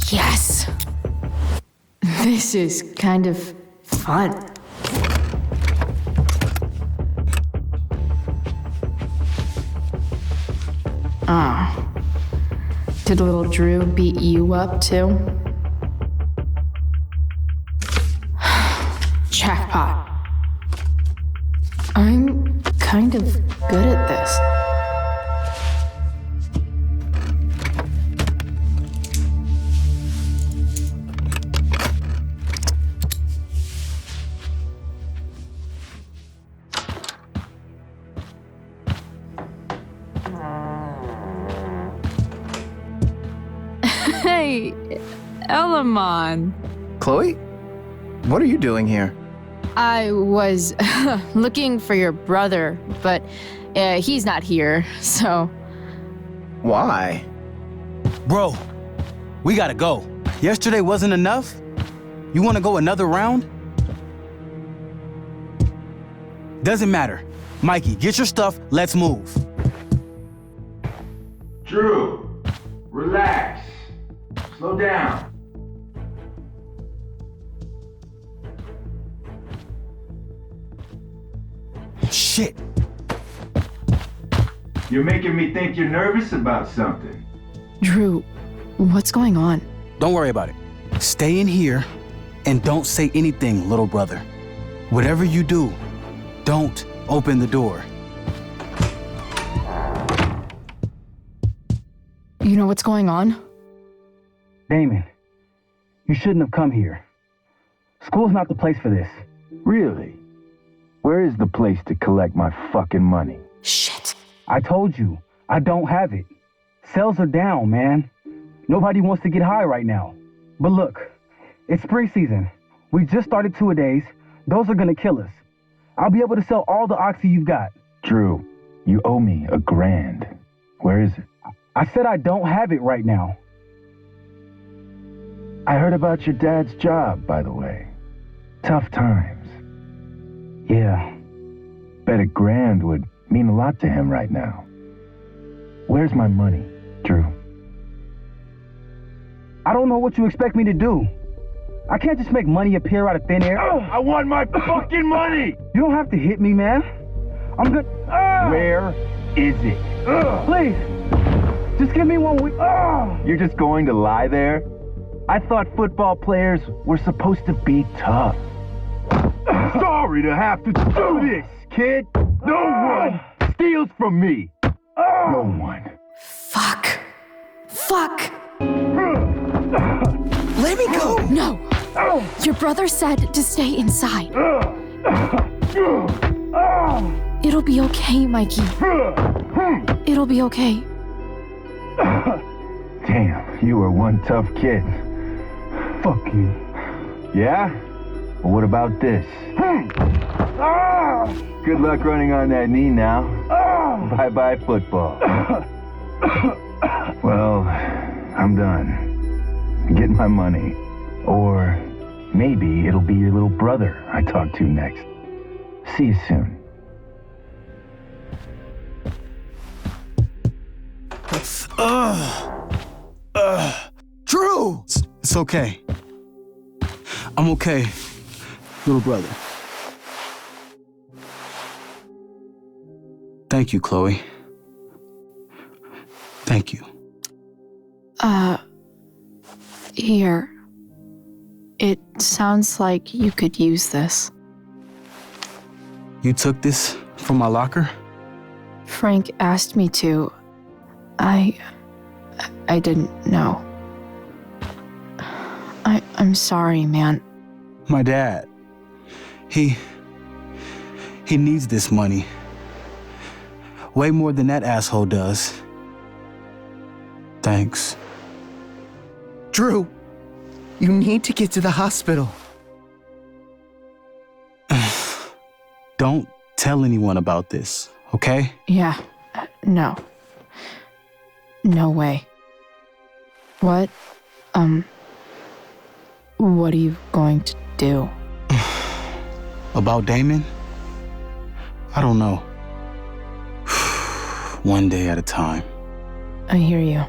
Yes! This is kind of fun. Did little Drew beat you up too? Jackpot. I'm kind of good at this. Hey, Elamon. Chloe? What are you doing here? I was looking for your brother, but he's not here, so... Why? Bro, we gotta go. Yesterday wasn't enough? You wanna go another round? Doesn't matter. Mikey, get your stuff, let's move. Drew, relax. Slow down. Shit. You're making me think you're nervous about something. Drew, what's going on? Don't worry about it. Stay in here and don't say anything, little brother. Whatever you do, don't open the door. You know what's going on? Damon, you shouldn't have come here. School's not the place for this. Really? Where is the place to collect my fucking money? Shit. I told you, I don't have it. Sales are down, man. Nobody wants to get high right now. But look, it's spring season. We just started two-a-days. Those are gonna kill us. I'll be able to sell all the oxy you've got. Drew, you owe me $1,000. Where is it? I said I don't have it right now. I heard about your dad's job, by the way. Tough times. Yeah. Bet $1,000 would mean a lot to him right now. Where's my money, Drew? I don't know what you expect me to do. I can't just make money appear out of thin air. I want my fucking money! You don't have to hit me, man. I'm good. Where is it? Please, just give me 1 week. You're just going to lie there? I thought football players were supposed to be tough. Sorry to have to do this, kid. No one steals from me. No one. Fuck. Let me go. No. Your brother said to stay inside. It'll be okay, Mikey. It'll be okay. Damn, you are one tough kid. Fuck you. Yeah? Well, what about this? Good luck running on that knee now. Bye-bye football. Well, I'm done. Get my money. Or maybe it'll be your little brother I talk to next. See you soon. Drew! It's okay. I'm okay, little brother. Thank you, Chloe. Thank you. Here. It sounds like you could use this. You took this from my locker? Frank asked me to. I didn't know. I'm sorry, man. My dad. He needs this money. Way more than that asshole does. Thanks. Drew, you need to get to the hospital. Don't tell anyone about this, okay? Yeah. No. No way. What are you going to do? About Damon? I don't know. One day at a time. I hear you.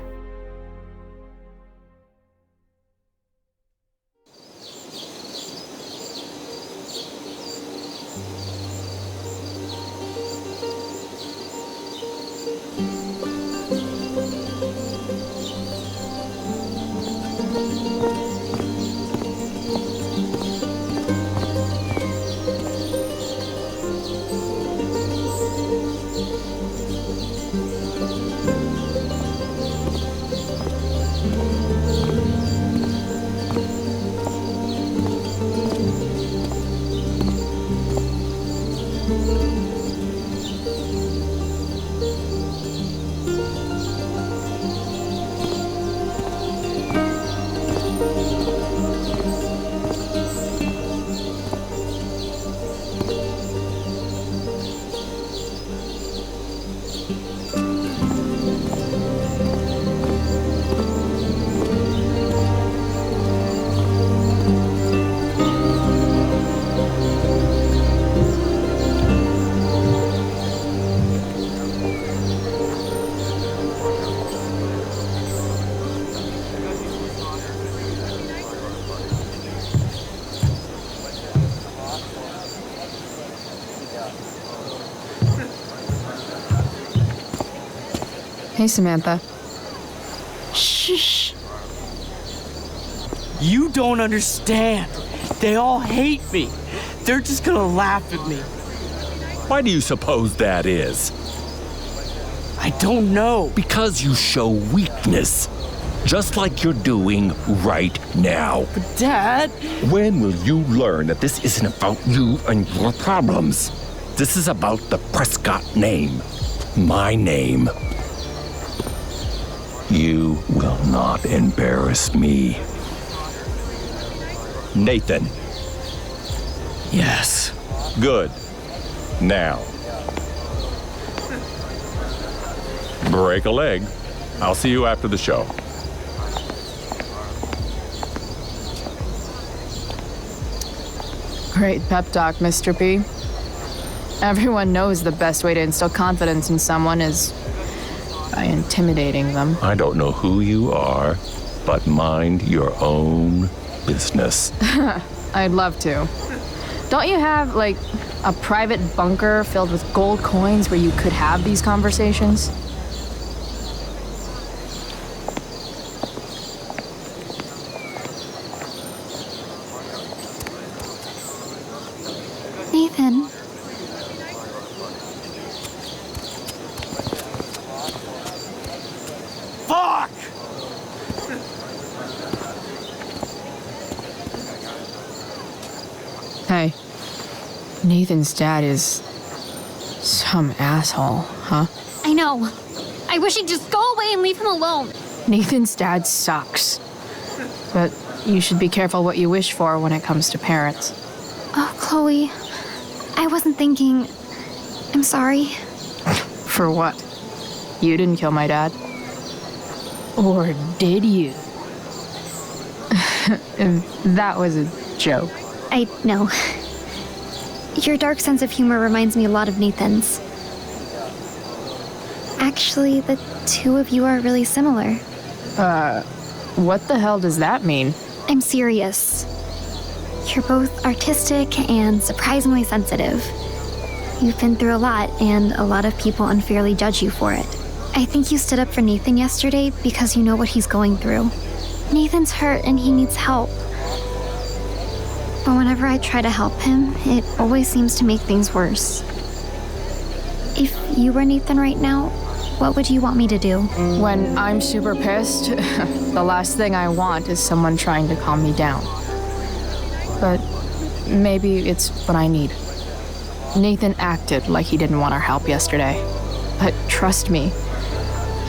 Hey, Samantha. Shh. You don't understand. They all hate me. They're just gonna laugh at me. Why do you suppose that is? I don't know. Because you show weakness. Just like you're doing right now. But Dad... When will you learn that this isn't about you and your problems? This is about the Prescott name. My name. You will not embarrass me. Nathan. Yes. Good. Now. Break a leg. I'll see you after the show. Great pep talk, Mr. P. Everyone knows the best way to instill confidence in someone is by intimidating them. I don't know who you are, but mind your own business. I'd love to. Don't you have, like, a private bunker filled with gold coins where you could have these conversations? Nathan. Fuck! Hey, Nathan's dad is some asshole, huh? I know. I wish he'd just go away and leave him alone. Nathan's dad sucks. But you should be careful what you wish for when it comes to parents. Oh, Chloe. I wasn't thinking. I'm sorry. For what? You didn't kill my dad? Or did you? That was a joke. I know. Your dark sense of humor reminds me a lot of Nathan's. Actually, the two of you are really similar. What the hell does that mean? I'm serious. You're both artistic and surprisingly sensitive. You've been through a lot, and a lot of people unfairly judge you for it. I think you stood up for Nathan yesterday because you know what he's going through. Nathan's hurt and he needs help. But whenever I try to help him, it always seems to make things worse. If you were Nathan right now, what would you want me to do? When I'm super pissed, the last thing I want is someone trying to calm me down. But maybe it's what I need. Nathan acted like he didn't want our help yesterday. But trust me,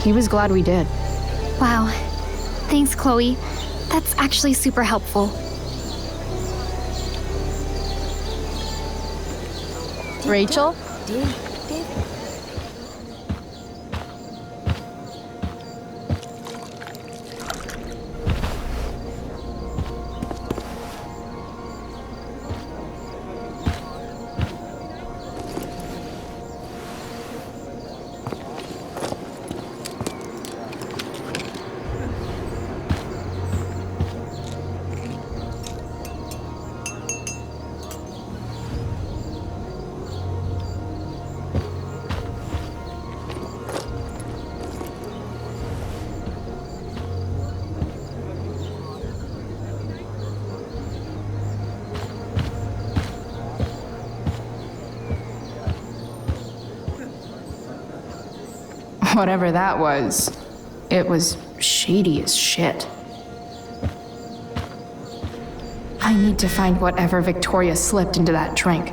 he was glad we did. Wow. Thanks, Chloe. That's actually super helpful. Rachel? Whatever that was, it was shady as shit. I need to find whatever Victoria slipped into that drink.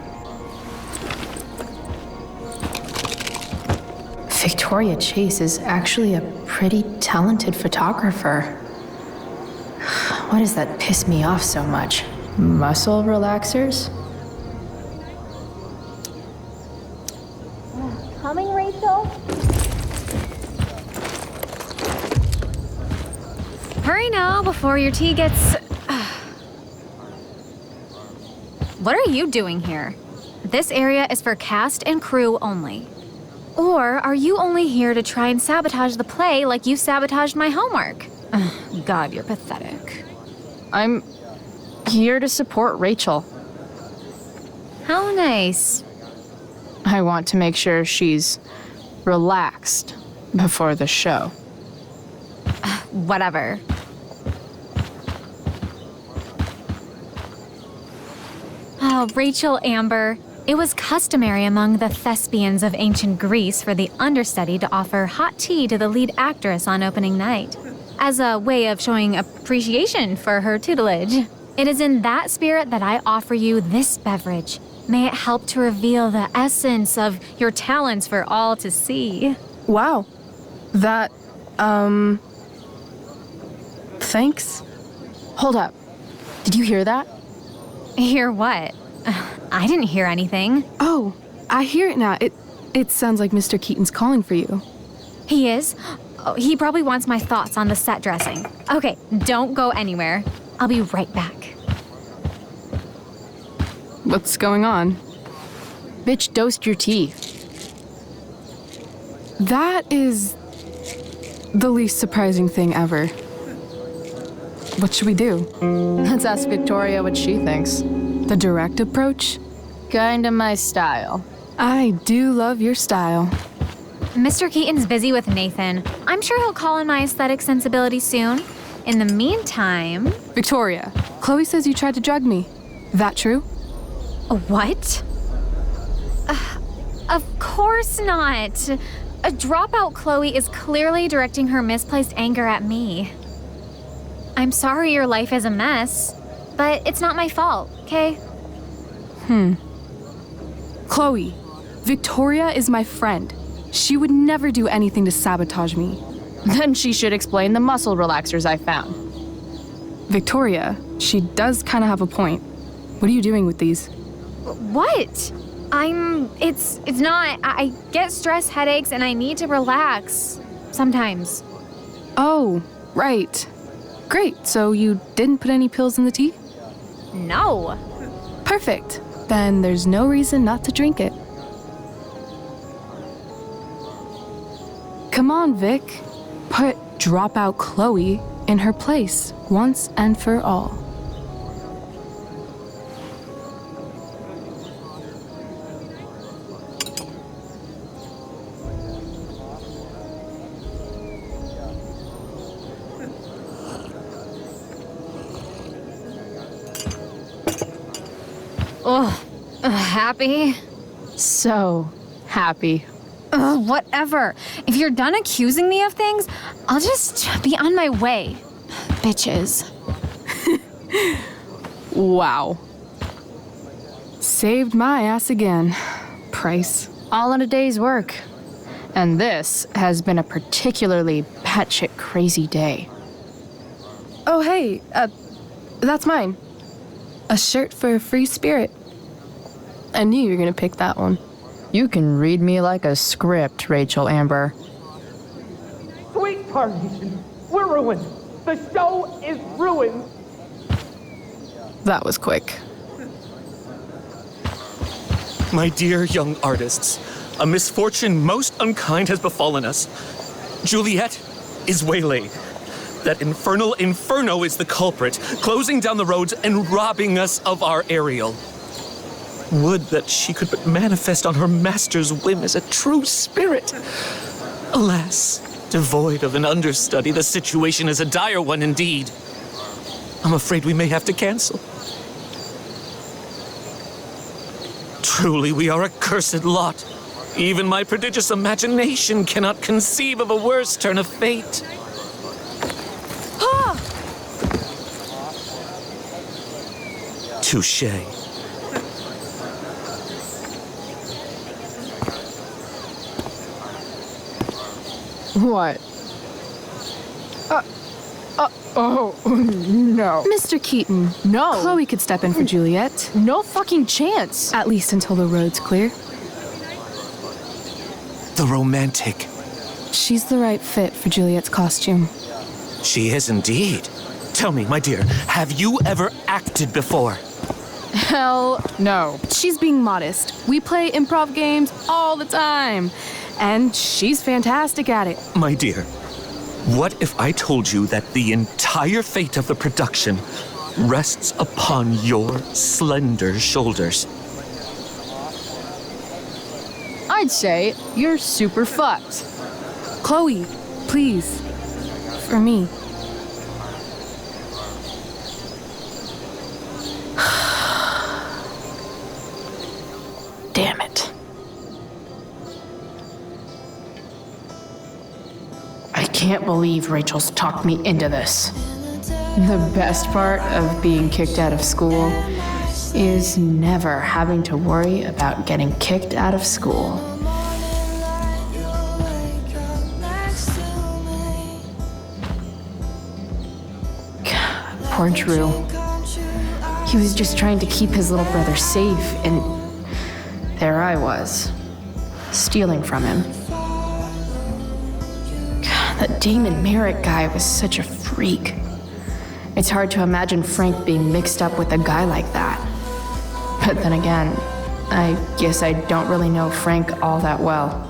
Victoria Chase is actually a pretty talented photographer. Why does that piss me off so much? Muscle relaxers? Coming, Rachel? Hurry now before your tea gets... What are you doing here? This area is for cast and crew only. Or are you only here to try and sabotage the play like you sabotaged my homework? God, you're pathetic. I'm here to support Rachel. How nice. I want to make sure she's relaxed before the show. Whatever. Oh, Rachel Amber. It was customary among the thespians of ancient Greece for the understudy to offer hot tea to the lead actress on opening night, as a way of showing appreciation for her tutelage. It is in that spirit that I offer you this beverage. May it help to reveal the essence of your talents for all to see. Wow. That, thanks. Hold up. Did you hear that? Hear what? I didn't hear anything. Oh, I hear it now. It sounds like Mr. Keaton's calling for you. He is? Oh, he probably wants my thoughts on the set dressing. Okay, don't go anywhere. I'll be right back. What's going on? Bitch dosed your tea. That is the least surprising thing ever. What should we do? Let's ask Victoria what she thinks. The direct approach? Kinda my style. I do love your style. Mr. Keaton's busy with Nathan. I'm sure he'll call on my aesthetic sensibility soon. In the meantime... Victoria, Chloe says you tried to drug me. That true? What? Of course not. A dropout Chloe is clearly directing her misplaced anger at me. I'm sorry your life is a mess, but it's not my fault, okay? Chloe, Victoria is my friend. She would never do anything to sabotage me. Then she should explain the muscle relaxers I found. Victoria, she does kind of have a point. What are you doing with these? What? It's not. I get stress headaches and I need to relax. Sometimes. Oh, right. Great, so you didn't put any pills in the tea? No. Perfect. Then there's no reason not to drink it. Come on, Vic. Put dropout Chloe in her place once and for all. Happy? So happy. Whatever. If you're done accusing me of things, I'll just be on my way. Bitches. Wow. Saved my ass again. Price. All in a day's work. And this has been a particularly batshit crazy day. Oh, hey, that's mine. A shirt for a free spirit. I knew you were gonna pick that one. You can read me like a script, Rachel Amber. Sweet Carnation, we're ruined. The show is ruined. That was quick. My dear young artists, a misfortune most unkind has befallen us. Juliet is waylaid. That infernal inferno is the culprit, closing down the roads and robbing us of our Ariel. Would that she could but manifest on her master's whim as a true spirit. Alas, devoid of an understudy, the situation is a dire one indeed. I'm afraid we may have to cancel. Truly, we are a cursed lot. Even my prodigious imagination cannot conceive of a worse turn of fate. Ah! Touché. What? Oh, no. Mr. Keaton. No. Chloe could step in for Juliet. No fucking chance. At least until the road's clear. The romantic. She's the right fit for Juliet's costume. She is indeed. Tell me, my dear, have you ever acted before? Hell no. She's being modest. We play improv games all the time. And she's fantastic at it. My dear, what if I told you that the entire fate of the production rests upon your slender shoulders? I'd say you're super fucked. Chloe, please. For me. Damn it. I can't believe Rachel's talked me into this. The best part of being kicked out of school is never having to worry about getting kicked out of school. Poor Drew. He was just trying to keep his little brother safe, and there I was, stealing from him. God, that Damon Merritt guy was such a freak. It's hard to imagine Frank being mixed up with a guy like that. But then again, I guess I don't really know Frank all that well.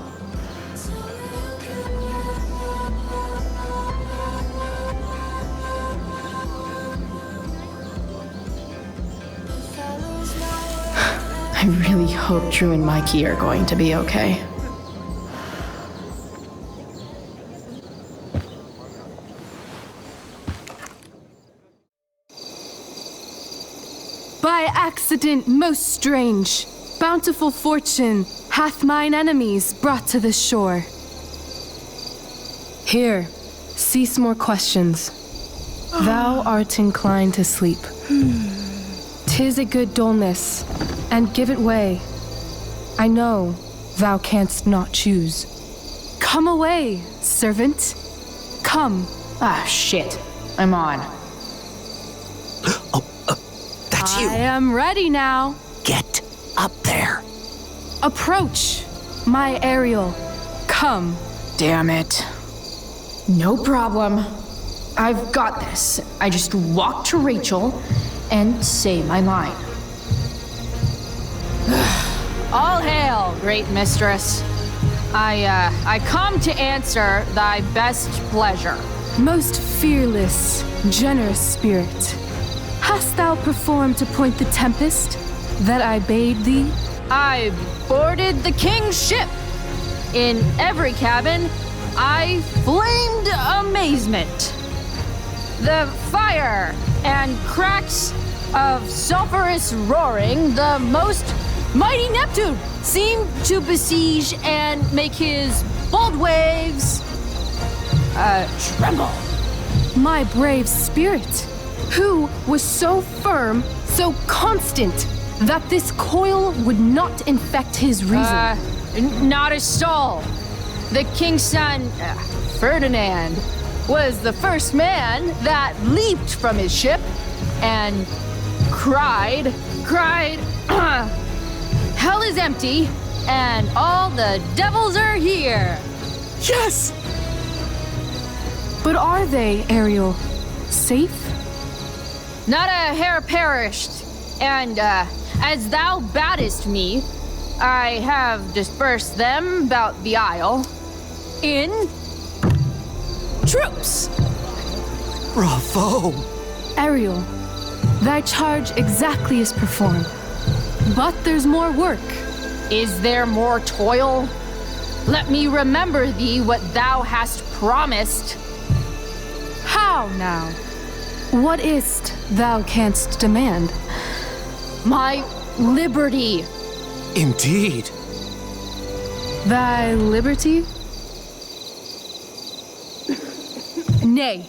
I really hope Drew and Mikey are going to be okay. By accident most strange, bountiful fortune hath mine enemies brought to this shore. Here, cease more questions. Thou art inclined to sleep. 'Tis a good dullness, and give it way. I know thou canst not choose. Come away, servant. Come. Ah, shit. I'm on. That's you. I am ready now. Get up there. Approach, my Ariel. Come. Damn it. No problem. I've got this. I just walk to Rachel and say my line. All hail, great mistress. I come to answer thy best pleasure. Most fearless, generous spirit, hast thou performed to point the tempest that I bade thee? I boarded the king's ship. In every cabin, I flamed amazement. The fire and cracks of sulphurous roaring, the most mighty Neptune seemed to besiege and make his bold waves tremble. My brave spirit, who was so firm, so constant, that this coil would not infect his reason. Not a soul. The king's son, Ferdinand, was the first man that leaped from his ship and cried, hell is empty and all the devils are here. Yes! But are they, Ariel, safe? Not a hair perished, and as thou baddest me, I have dispersed them about the isle in troops. Bravo! Ariel, thy charge exactly is performed. But there's more work. Is there more toil? Let me remember thee what thou hast promised. How now? What is't thou canst demand? My liberty. Indeed. Thy liberty? Nay,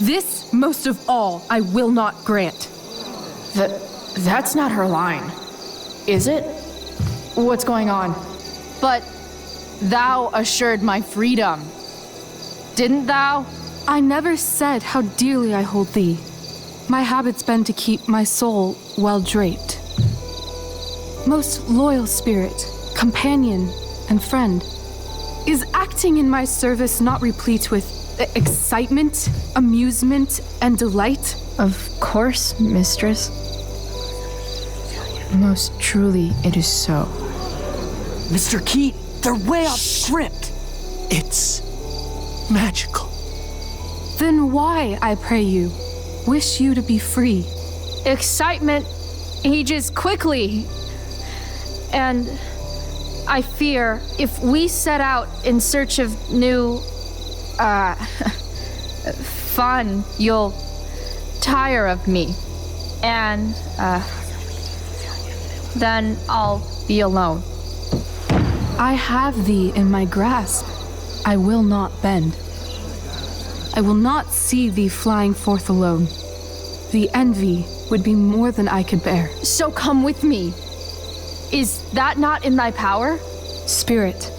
this most of all I will not grant. That's not her line, is it? What's going on? But thou assured my freedom, didn't thou? I never said how dearly I hold thee. My habit's been to keep my soul well draped. Most loyal spirit, companion, and friend, is acting in my service not replete with excitement, amusement, and delight? Of course, mistress. Most truly, it is so. Mr. Keat, they're way off script. It's magical. Then why, I pray you, wish you to be free? Excitement ages quickly. And I fear if we set out in search of new Fun. You'll tire of me. And, then I'll be alone. I have thee in my grasp. I will not bend. I will not see thee flying forth alone. The envy would be more than I could bear. So come with me. Is that not in thy power? Spirit,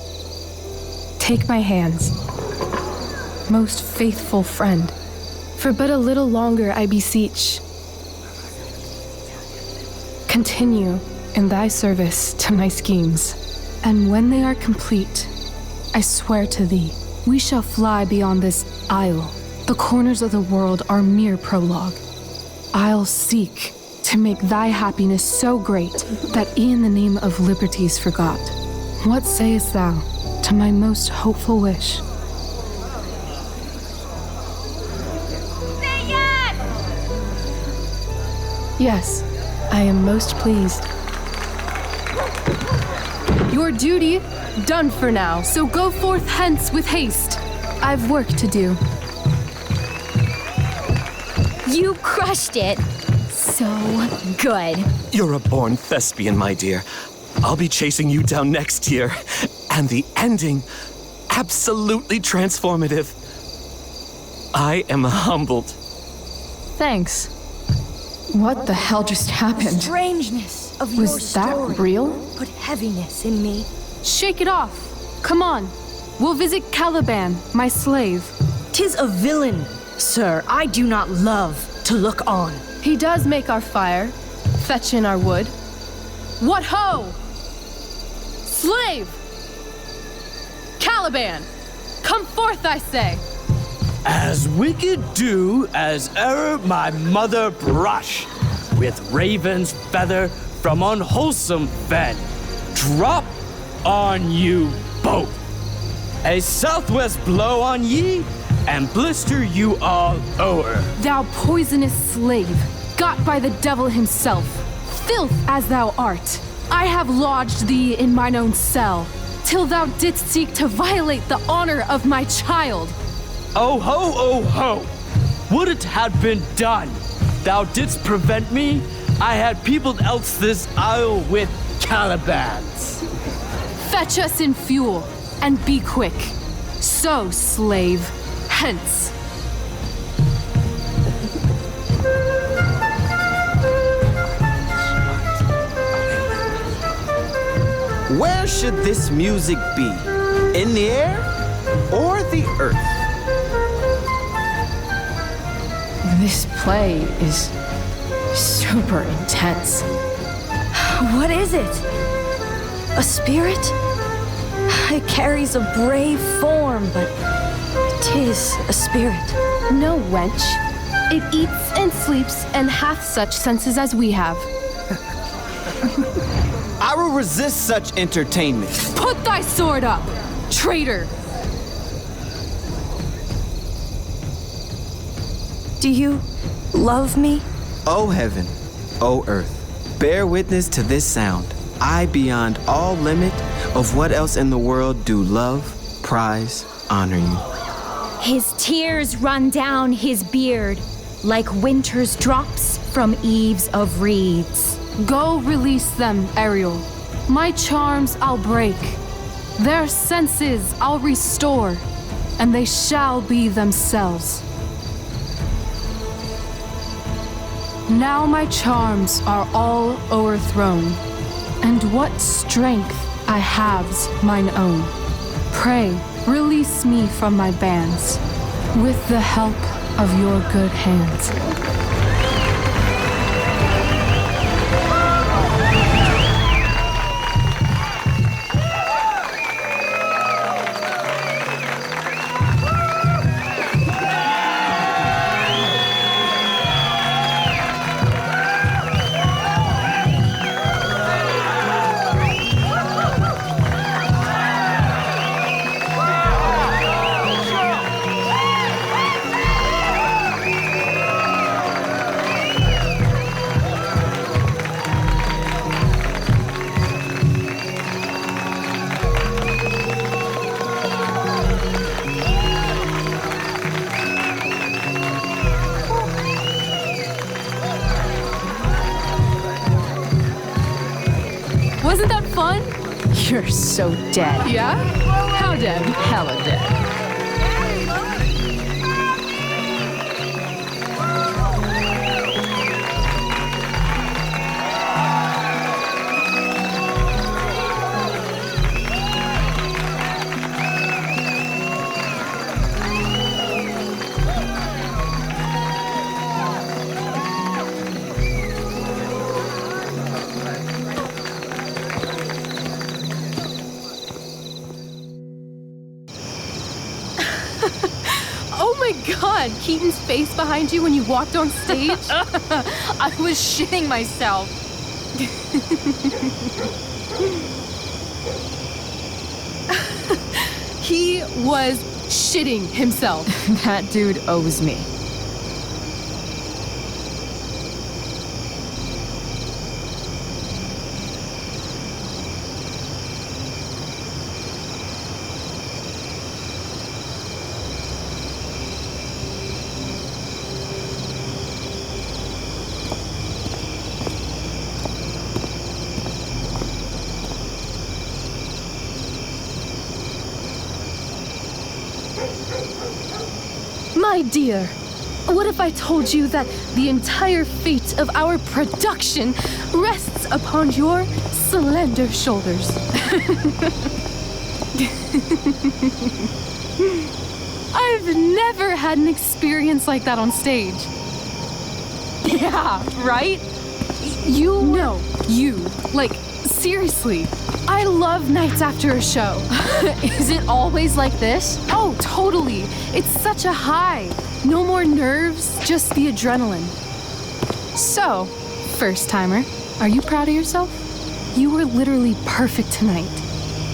take my hands. Most faithful friend, for but a little longer I beseech. Continue in thy service to my schemes, and when they are complete, I swear to thee, we shall fly beyond this isle. The corners of the world are mere prologue. I'll seek to make thy happiness so great that e'en the name of liberty's forgot. What sayest thou to my most hopeful wish? Say yes! Yes, I am most pleased. Your duty done for now, so go forth hence with haste. I've work to do. You crushed it. So good. You're a born thespian, my dear. I'll be chasing you down next year. And the ending, absolutely transformative. I am humbled. Thanks. What the hell just happened? Strangeness of Was your story that real? put heaviness in me. Shake it off. Come on. We'll visit Caliban, my slave. 'Tis a villain, sir. I do not love to look on. He does make our fire, fetch in our wood. What ho! Slave! Caliban! Come forth, I say! As wicked do as e'er my mother brush, with raven's feather from unwholesome fen, drop on you both. A southwest blow on ye, and blister you all o'er. Thou poisonous slave, got by the devil himself, filth as thou art, I have lodged thee in mine own cell, till thou didst seek to violate the honor of my child. Oh ho, oh ho! Would it had been done! Thou didst prevent me, I had peopled else this isle with Calibans. Fetch us in fuel, and be quick. So, slave, hence. Where should this music be? In the air or the earth? This play is super intense. What is it? A spirit? It carries a brave form, but 'tis a spirit. No, wench. It eats and sleeps and hath such senses as we have. I will resist such entertainment. Put thy sword up, traitor! Do you love me? O heaven, O earth, bear witness to this sound. I, beyond all limit of what else in the world, do love, prize, honor you. His tears run down his beard like winter's drops from eaves of reeds. Go release them, Ariel. My charms I'll break. Their senses I'll restore, and they shall be themselves. Now my charms are all o'erthrown, and what strength I have's mine own. Pray, release me from my bands, with the help of your good hands. Wasn't that fun? You're so dead. Yeah? How dead? Hella dead. God, Keaton's face behind you when you walked on stage? I was shitting myself. He was shitting himself. That dude owes me. My dear, what if I told you that the entire fate of our production rests upon your slender shoulders? I've never had an experience like that on stage. Yeah, right? You? No, you. Like, seriously. I love nights after a show. Is it always like this? Oh, totally. It's such a high. No more nerves, just the adrenaline. So, first timer, are you proud of yourself? You were literally perfect tonight.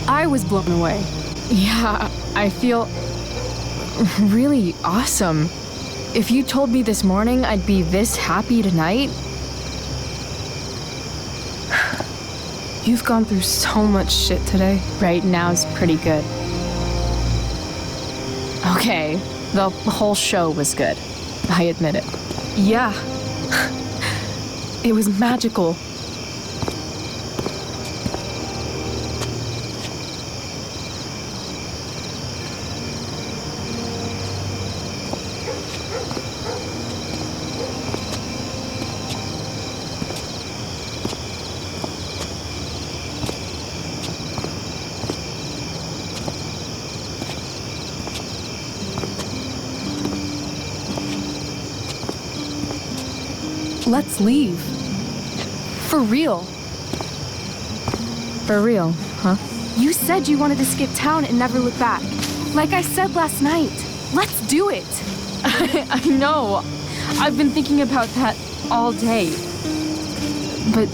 I was blown away. Yeah, I feel really awesome. If you told me this morning I'd be this happy tonight. You've gone through so much shit today. Right now's pretty good. Okay, the whole show was good. I admit it. Yeah. It was magical. Let's leave. For real. For real, huh? You said you wanted to skip town and never look back. Like I said last night. Let's do it. I know. I've been thinking about that all day. But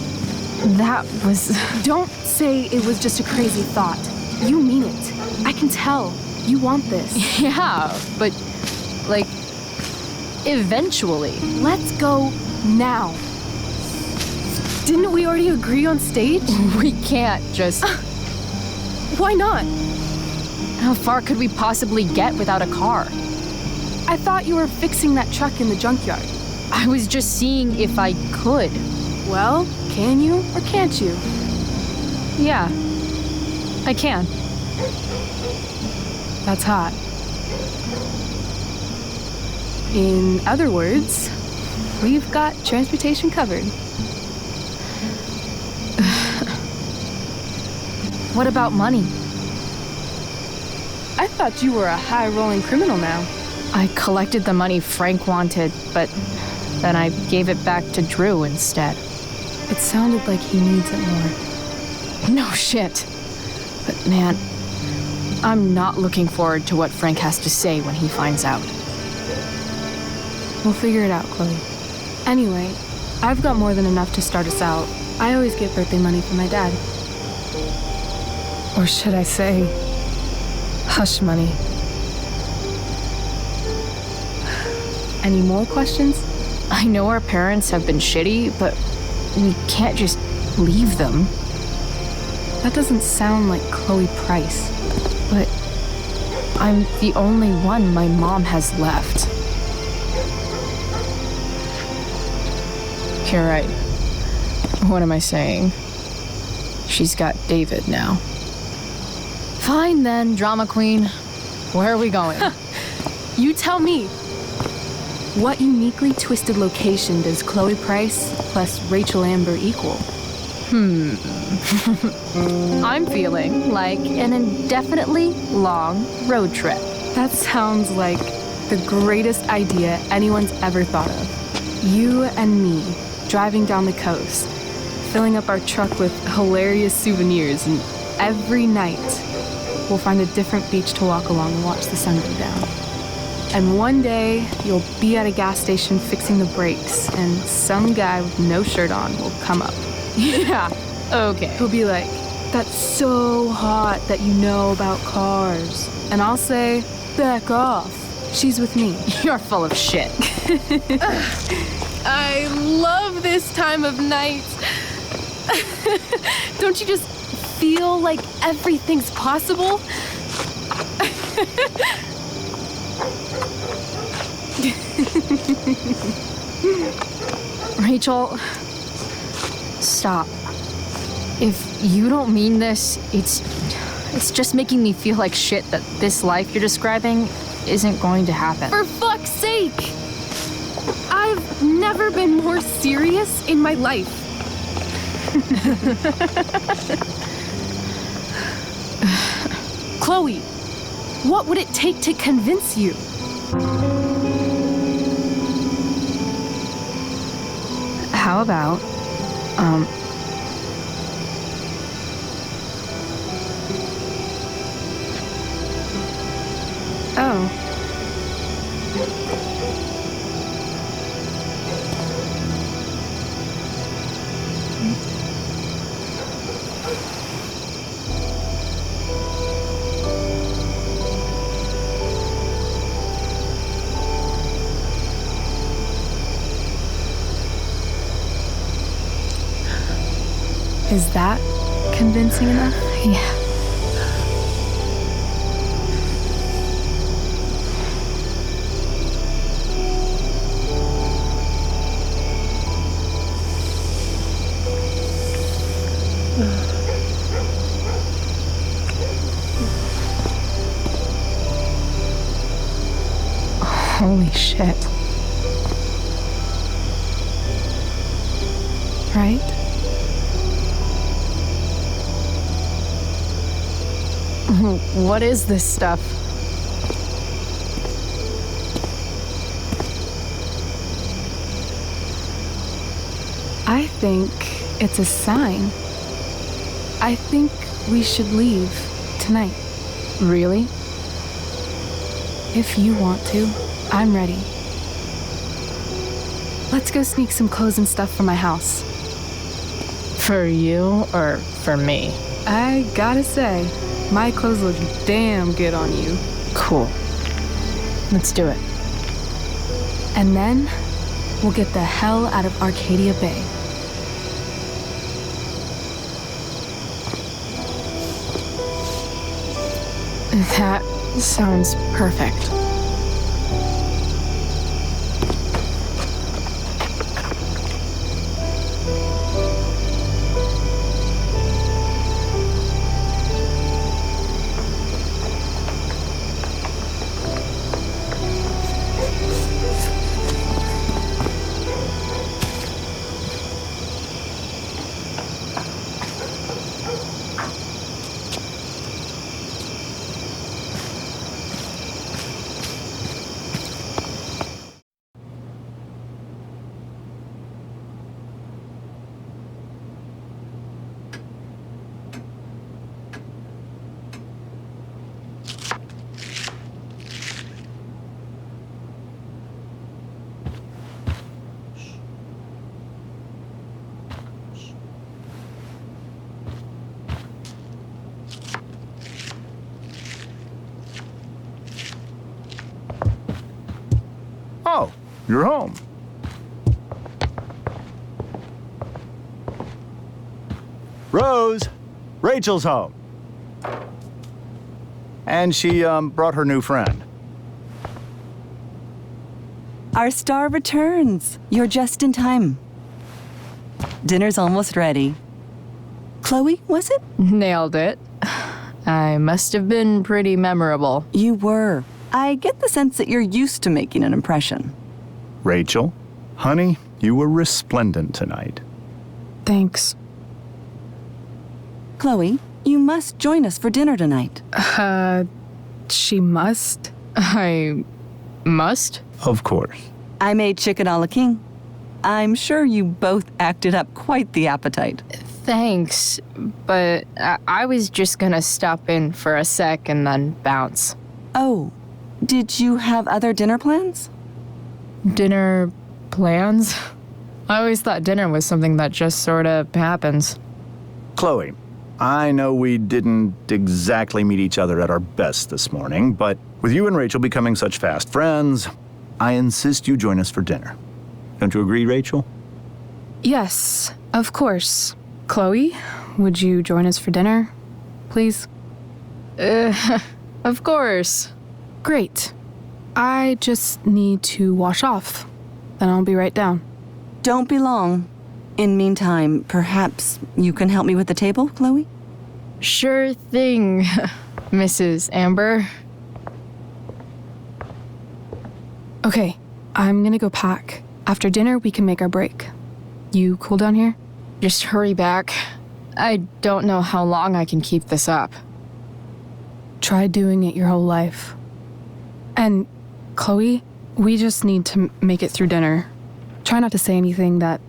that was... Don't say it was just a crazy thought. You mean it. I can tell. You want this. Yeah, but, like, eventually. Let's go now. Didn't we already agree on stage? We can't just... Why not? How far could we possibly get without a car? I thought you were fixing that truck in the junkyard. I was just seeing if I could. Well, can you or can't you? Yeah, I can. That's hot. In other words, we've got transportation covered. What about money? I thought you were a high-rolling criminal now. I collected the money Frank wanted, but then I gave it back to Drew instead. It sounded like he needs it more. No shit. But man, I'm not looking forward to what Frank has to say when he finds out. We'll figure it out, Chloe. Anyway, I've got more than enough to start us out. I always get birthday money from my dad. Or should I say, hush money. Any more questions? I know our parents have been shitty, but we can't just leave them. That doesn't sound like Chloe Price. But I'm the only one my mom has left. You're right. What am I saying? She she's got David now. Fine then, drama queen. Where are we going? You tell me. What uniquely twisted location does Chloe Price plus Rachel Amber equal? I'm feeling like an indefinitely long road trip. That sounds like the greatest idea anyone's ever thought of. You and me, driving down the coast, filling up our truck with hilarious souvenirs, and every night we'll find a different beach to walk along and watch the sun go down. And one day, you'll be at a gas station fixing the brakes, and some guy with no shirt on will come up. Yeah, okay. He'll be like, "That's so hot that you know about cars." And I'll say, "Back off. She's with me." You're full of shit. I love this time of night. Don't you just feel like everything's possible? Rachel, stop. If you don't mean this, it's just making me feel like shit that this life you're describing isn't going to happen. For fuck's sake! I've never been more serious in my life. Chloe, what would it take to convince you? How about, Oh. Is that convincing enough? Yeah. Holy shit. Right? What is this stuff? I think it's a sign. I think we should leave tonight. Really? If you want to, I'm ready. Let's go sneak some clothes and stuff from my house. For you or for me? I gotta say, my clothes look damn good on you. Cool. Let's do it. And then, we'll get the hell out of Arcadia Bay. That sounds perfect. Oh, you're home. Rose, Rachel's home. And she brought her new friend. Our star returns. You're just in time. Dinner's almost ready. Chloe, was it? Nailed it. I must have been pretty memorable. You were. I get the sense that you're used to making an impression. Rachel, honey, you were resplendent tonight. Thanks. Chloe, you must join us for dinner tonight. She must? I must? Of course. I made chicken a la king. I'm sure you both acted up quite the appetite. Thanks, but I was just gonna stop in for a sec and then bounce. Oh, did you have other dinner plans? Dinner plans? I always thought dinner was something that just sorta happens. Chloe, I know we didn't exactly meet each other at our best this morning, but with you and Rachel becoming such fast friends, I insist you join us for dinner. Don't you agree, Rachel? Yes, of course. Chloe, would you join us for dinner, please? Of course. Great. I just need to wash off. Then I'll be right down. Don't be long. In meantime, perhaps you can help me with the table, Chloe? Sure thing, Mrs. Amber. Okay, I'm gonna go pack. After dinner, we can make our break. You cool down here? Just hurry back. I don't know how long I can keep this up. Try doing it your whole life. And, Chloe, we just need to make it through dinner. Try not to say anything that,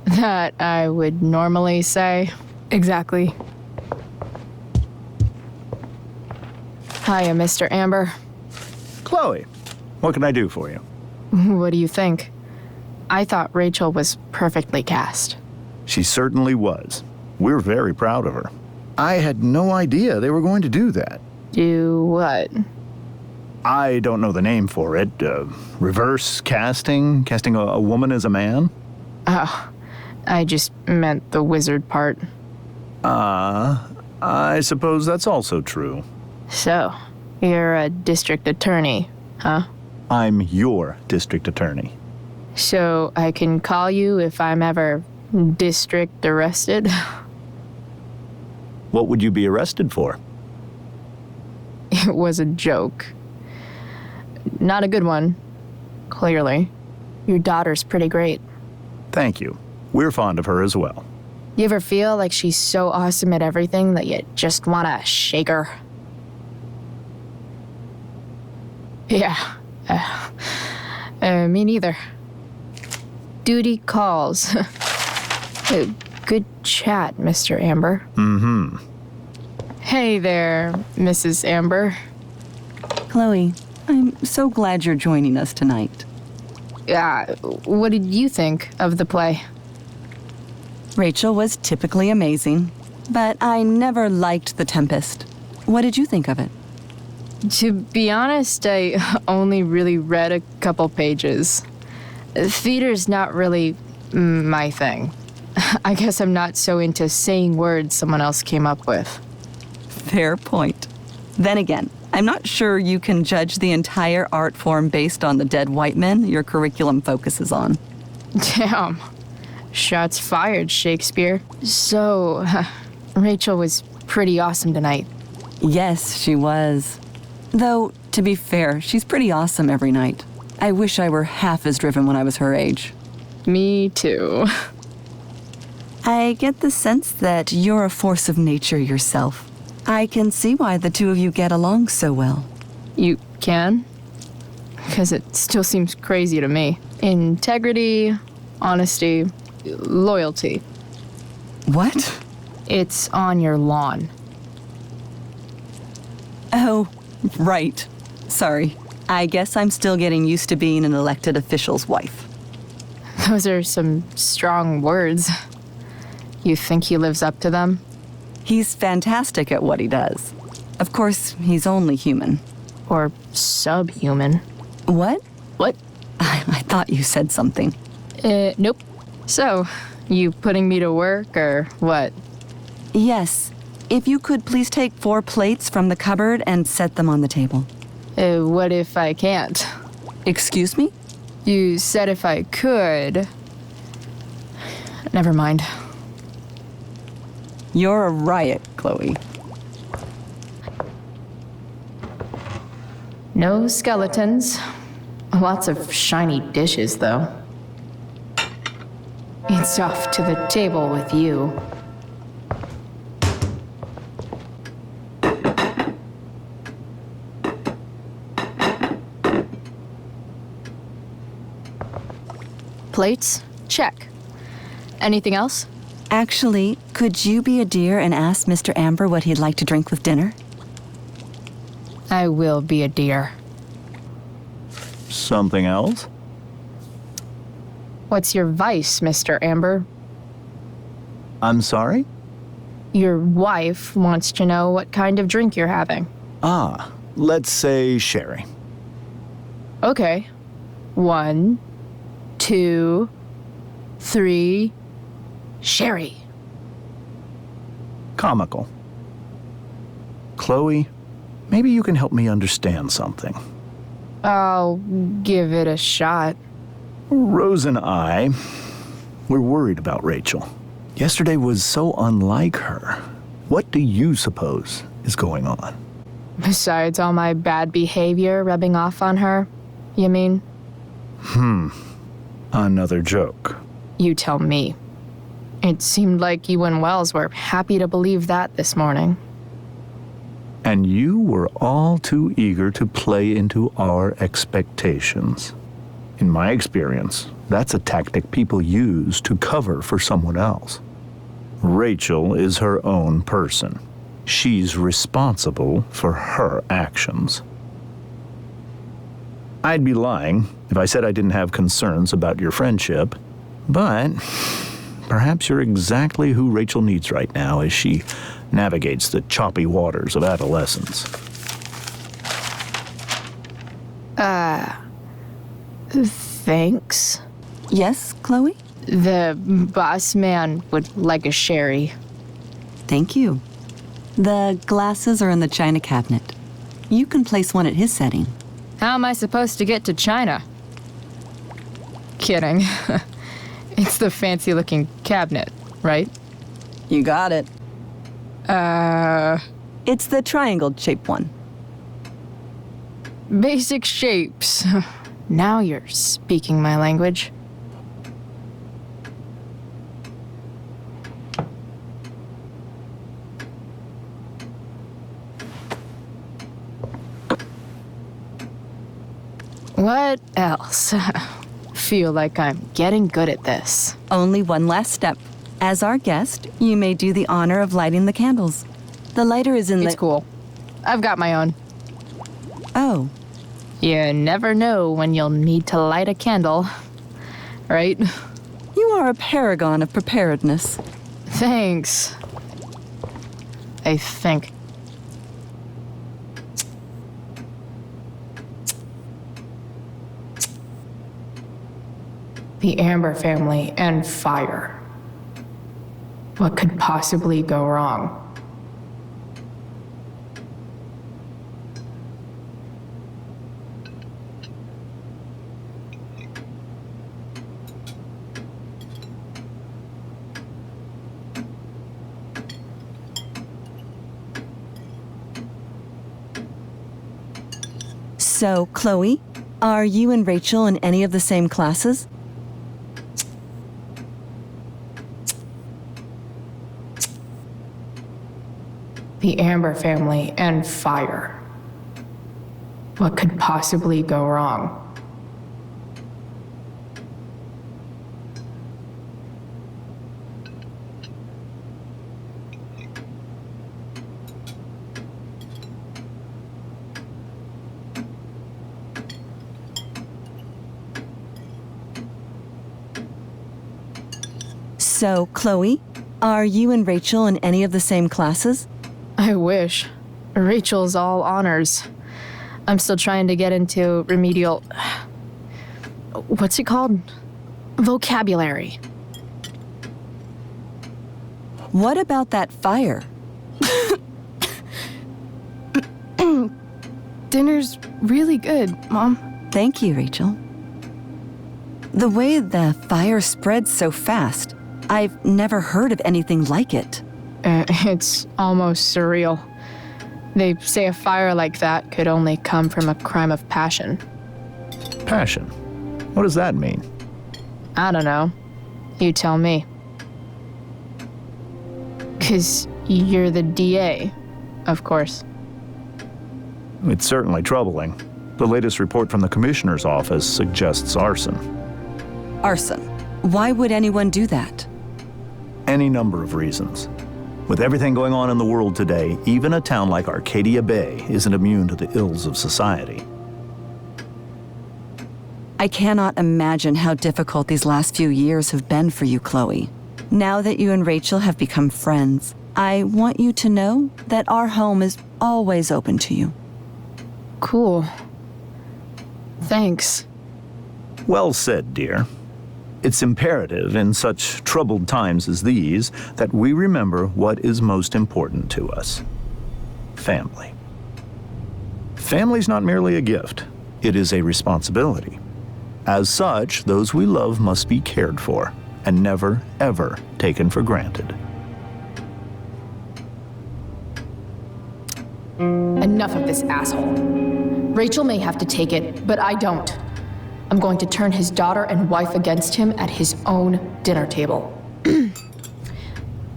that I would normally say. Exactly. Hiya, Mr. Amber. Chloe, what can I do for you? What do you think? I thought Rachel was perfectly cast. She certainly was. We're very proud of her. I had no idea they were going to do that. Do what? I don't know the name for it. Reverse casting? Casting a woman as a man? Oh, I just meant the wizard part. I suppose that's also true. So, you're a district attorney, huh? I'm your district attorney. So I can call you if I'm ever district arrested? What would you be arrested for? It was a joke. Not a good one, clearly. Your daughter's pretty great. Thank you. We're fond of her as well. You ever feel like she's so awesome at everything that you just want to shake her? Yeah. Me neither. Duty calls. Good chat, Mr. Amber. Mm-hmm. Hey there, Mrs. Amber. Chloe, I'm so glad you're joining us tonight. What did you think of the play? Rachel was typically amazing, but I never liked The Tempest. What did you think of it? To be honest, I only really read a couple pages. Theater's not really my thing. I guess I'm not so into saying words someone else came up with. Fair point. Then again, I'm not sure you can judge the entire art form based on the dead white men your curriculum focuses on. Damn. Shots fired, Shakespeare. So, Rachel was pretty awesome tonight. Yes, she was. Though, to be fair, she's pretty awesome every night. I wish I were half as driven when I was her age. Me too. I get the sense that you're a force of nature yourself. I can see why the two of you get along so well. You can? Because it still seems crazy to me. Integrity, honesty, loyalty. What? It's on your lawn. Oh, right. Sorry. I guess I'm still getting used to being an elected official's wife. Those are some strong words. You think he lives up to them? He's fantastic at what he does. Of course, he's only human. Or subhuman. What? What? I thought you said something. Nope. So, you putting me to work, or what? Yes. If you could please take 4 plates from the cupboard and set them on the table. What if I can't? Excuse me? You said if I could. Never mind. You're a riot, Chloe. No skeletons. Lots of shiny dishes, though. It's off to the table with you. Plates? Check. Anything else? Actually, could you be a dear and ask Mr. Amber what he'd like to drink with dinner? I will be a dear. Something else? What's your vice, Mr. Amber? I'm sorry? Your wife wants to know what kind of drink you're having. Ah, let's say sherry. Okay. 1, 2, 3. Sherry. Comical. Chloe, maybe you can help me understand something. I'll give it a shot. Rose and I, we're worried about Rachel. Yesterday was so unlike her. What do you suppose is going on? Besides all my bad behavior rubbing off on her, you mean? Another joke. You tell me. It seemed like you and Wells were happy to believe that this morning. And you were all too eager to play into our expectations. In my experience, that's a tactic people use to cover for someone else. Rachel is her own person. She's responsible for her actions. I'd be lying if I said I didn't have concerns about your friendship, but perhaps you're exactly who Rachel needs right now as she navigates the choppy waters of adolescence. Thanks. Yes, Chloe? The boss man would like a sherry. Thank you. The glasses are in the china cabinet. You can place one at his setting. How am I supposed to get to China? Kidding. It's the fancy-looking cabinet, right? You got it. It's the triangle-shaped one. Basic shapes. Now you're speaking my language. What else? Feel like I'm getting good at this. Only one last step. As our guest, you may do the honor of lighting the candles. The lighter is in the... It's cool. I've got my own. Oh. You never know when you'll need to light a candle, right? You are a paragon of preparedness. Thanks. I think. The Amber family and fire. What could possibly go wrong? So, Chloe, are you and Rachel in any of the same classes? The Amber family and fire. What could possibly go wrong? So, Chloe, are you and Rachel in any of the same classes? I wish. Rachel's all honors. I'm still trying to get into remedial... What's it called? Vocabulary. What about that fire? Dinner's really good, Mom. Thank you, Rachel. The way the fire spreads so fast, I've never heard of anything like it. It's almost surreal. They say a fire like that could only come from a crime of passion. Passion? What does that mean? I don't know. You tell me. 'Cause you're the DA, of course. It's certainly troubling. The latest report from the commissioner's office suggests arson. Arson? Why would anyone do that? Any number of reasons. With everything going on in the world today, even a town like Arcadia Bay isn't immune to the ills of society. I cannot imagine how difficult these last few years have been for you, Chloe. Now that you and Rachel have become friends, I want you to know that our home is always open to you. Cool. Thanks. Well said, dear. It's imperative in such troubled times as these that we remember what is most important to us. Family. Family's not merely a gift. It is a responsibility. As such, those we love must be cared for and never, ever taken for granted. Enough of this asshole. Rachel may have to take it, but I don't. I'm going to turn his daughter and wife against him at his own dinner table.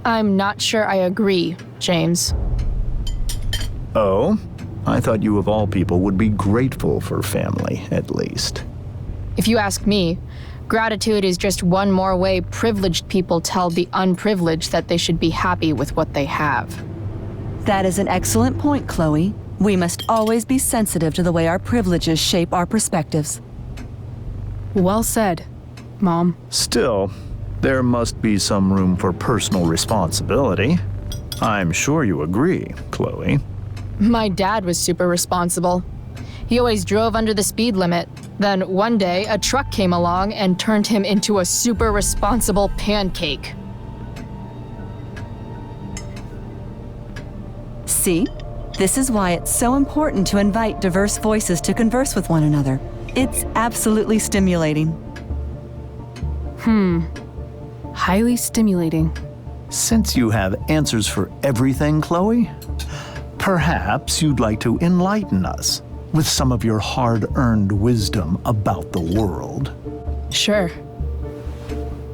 I'm not sure I agree, James. Oh? I thought you of all people would be grateful for family, at least. If you ask me, gratitude is just one more way privileged people tell the unprivileged that they should be happy with what they have. That is an excellent point, Chloe. We must always be sensitive to the way our privileges shape our perspectives. Well said, Mom. Still, there must be some room for personal responsibility. I'm sure you agree, Chloe. My dad was super responsible. He always drove under the speed limit. Then one day, a truck came along and turned him into a super responsible pancake. See? This is why it's so important to invite diverse voices to converse with one another. It's absolutely stimulating. Highly stimulating. Since you have answers for everything, Chloe, perhaps you'd like to enlighten us with some of your hard-earned wisdom about the world. Sure.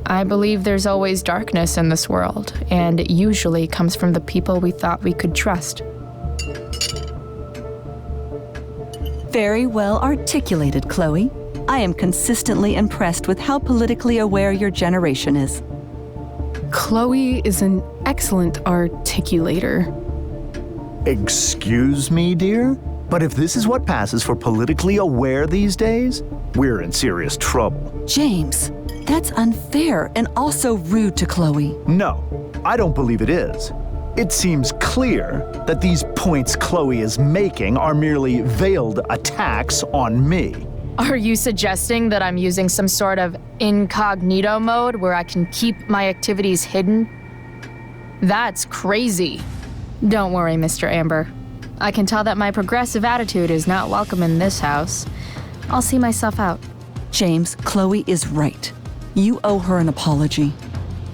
I believe there's always darkness in this world, and it usually comes from the people we thought we could trust. Very well articulated, Chloe. I am consistently impressed with how politically aware your generation is. Chloe is an excellent articulator. Excuse me, dear? But if this is what passes for politically aware these days, we're in serious trouble. James, that's unfair and also rude to Chloe. No, I don't believe it is. It seems clear that these points Chloe is making are merely veiled attacks on me. Are you suggesting that I'm using some sort of incognito mode where I can keep my activities hidden? That's crazy. Don't worry, Mr. Amber. I can tell that my progressive attitude is not welcome in this house. I'll see myself out. James, Chloe is right. You owe her an apology.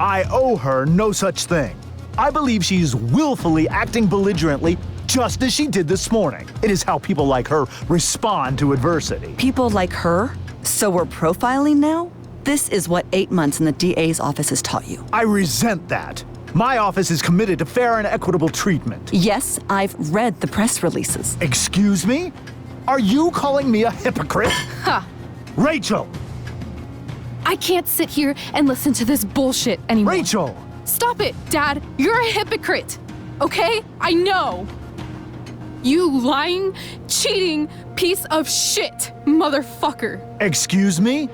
I owe her no such thing. I believe she's willfully acting belligerently just as she did this morning. It is how people like her respond to adversity. People like her? So we're profiling now? This is what 8 months in the DA's office has taught you. I resent that. My office is committed to fair and equitable treatment. Yes, I've read the press releases. Excuse me? Are you calling me a hypocrite? Ha! Rachel! I can't sit here and listen to this bullshit anymore. Rachel! Stop it, Dad! You're a hypocrite! Okay? I know! You lying, cheating piece of shit, motherfucker! Excuse me?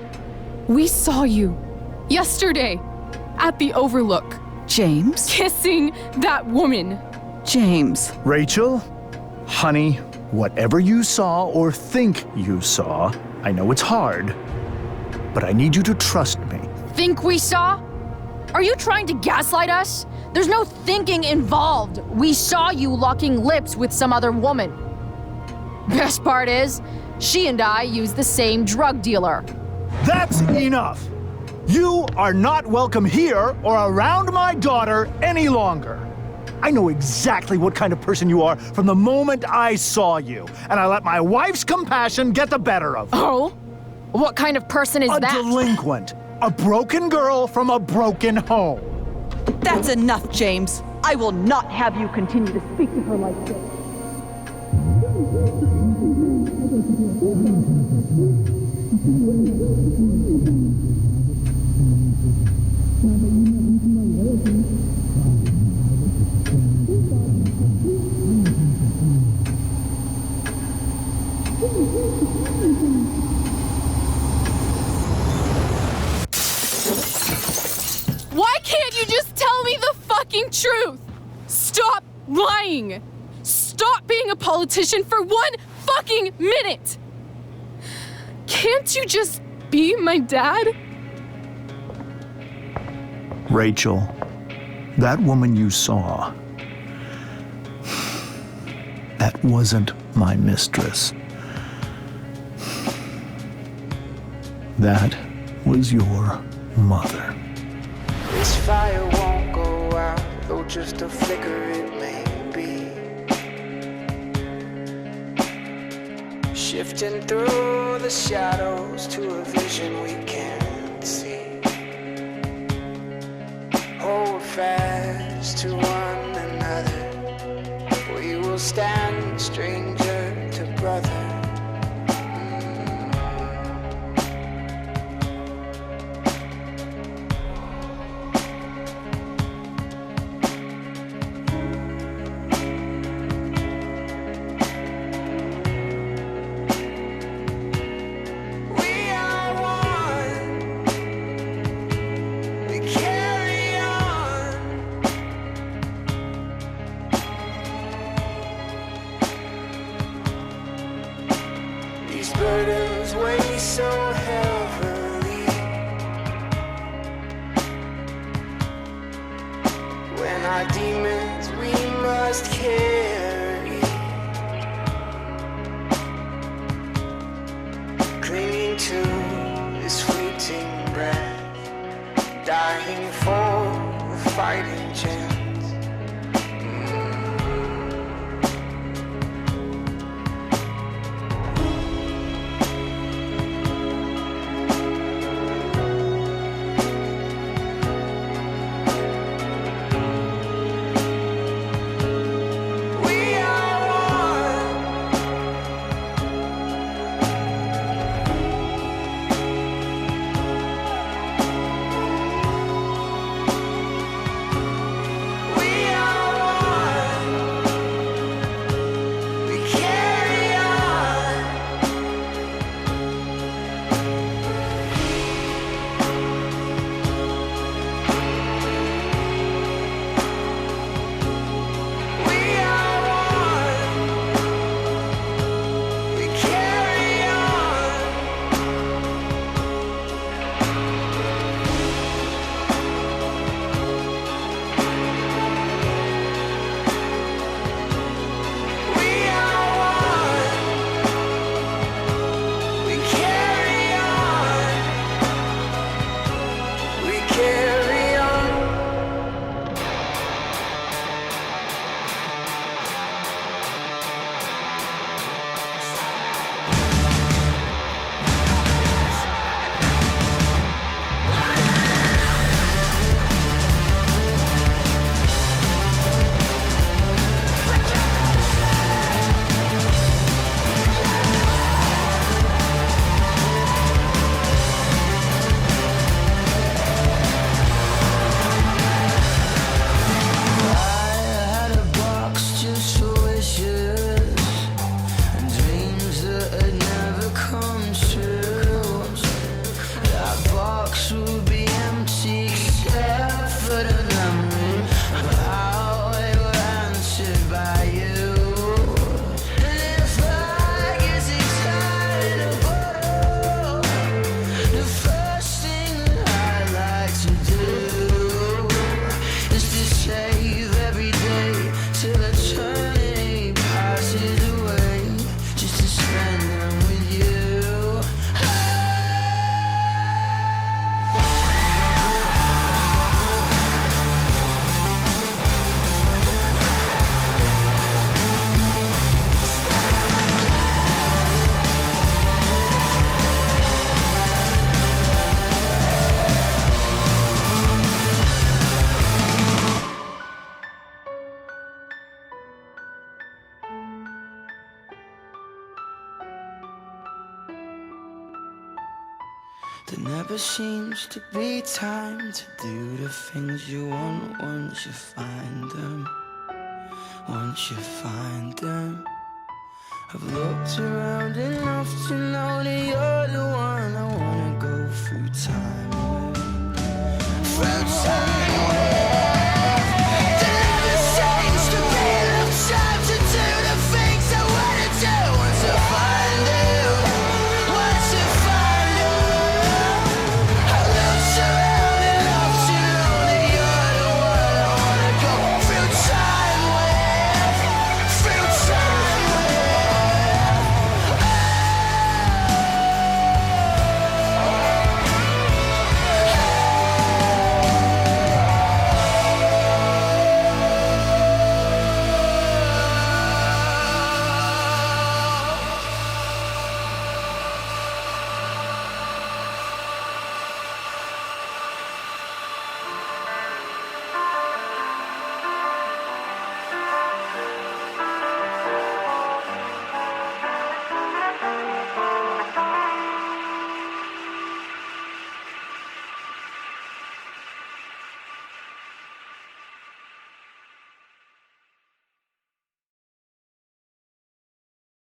We saw you yesterday at the Overlook. James? Kissing that woman. James. Rachel? Honey, whatever you saw or think you saw, I know it's hard, but I need you to trust me. Think we saw? Are you trying to gaslight us? There's no thinking involved. We saw you locking lips with some other woman. Best part is, she and I use the same drug dealer. That's enough! You are not welcome here or around my daughter any longer. I know exactly what kind of person you are from the moment I saw you, and I let my wife's compassion get the better of me. Oh? What kind of person is that? A delinquent. A broken girl from a broken home. That's enough, James. I will not have you continue to speak to her like this. Why can't you just tell me the fucking truth? Stop lying. Stop being a politician for 1 fucking minute. Can't you just be my dad? Rachel, that woman you saw, that wasn't my mistress. That was your mother. This fire won't go out, though just a flicker it may be. Shifting through the shadows to a vision we can't see. Hold fast to one another. We will stand stranger to brother. Burdens weigh so heavily. When our demons we must carry, clinging to this fleeting breath, dying for a fighting chance. There never seems to be time to do the things you want once you find them. Once you find them. I've looked around enough to know that you're the one I wanna go through time with. Through time with.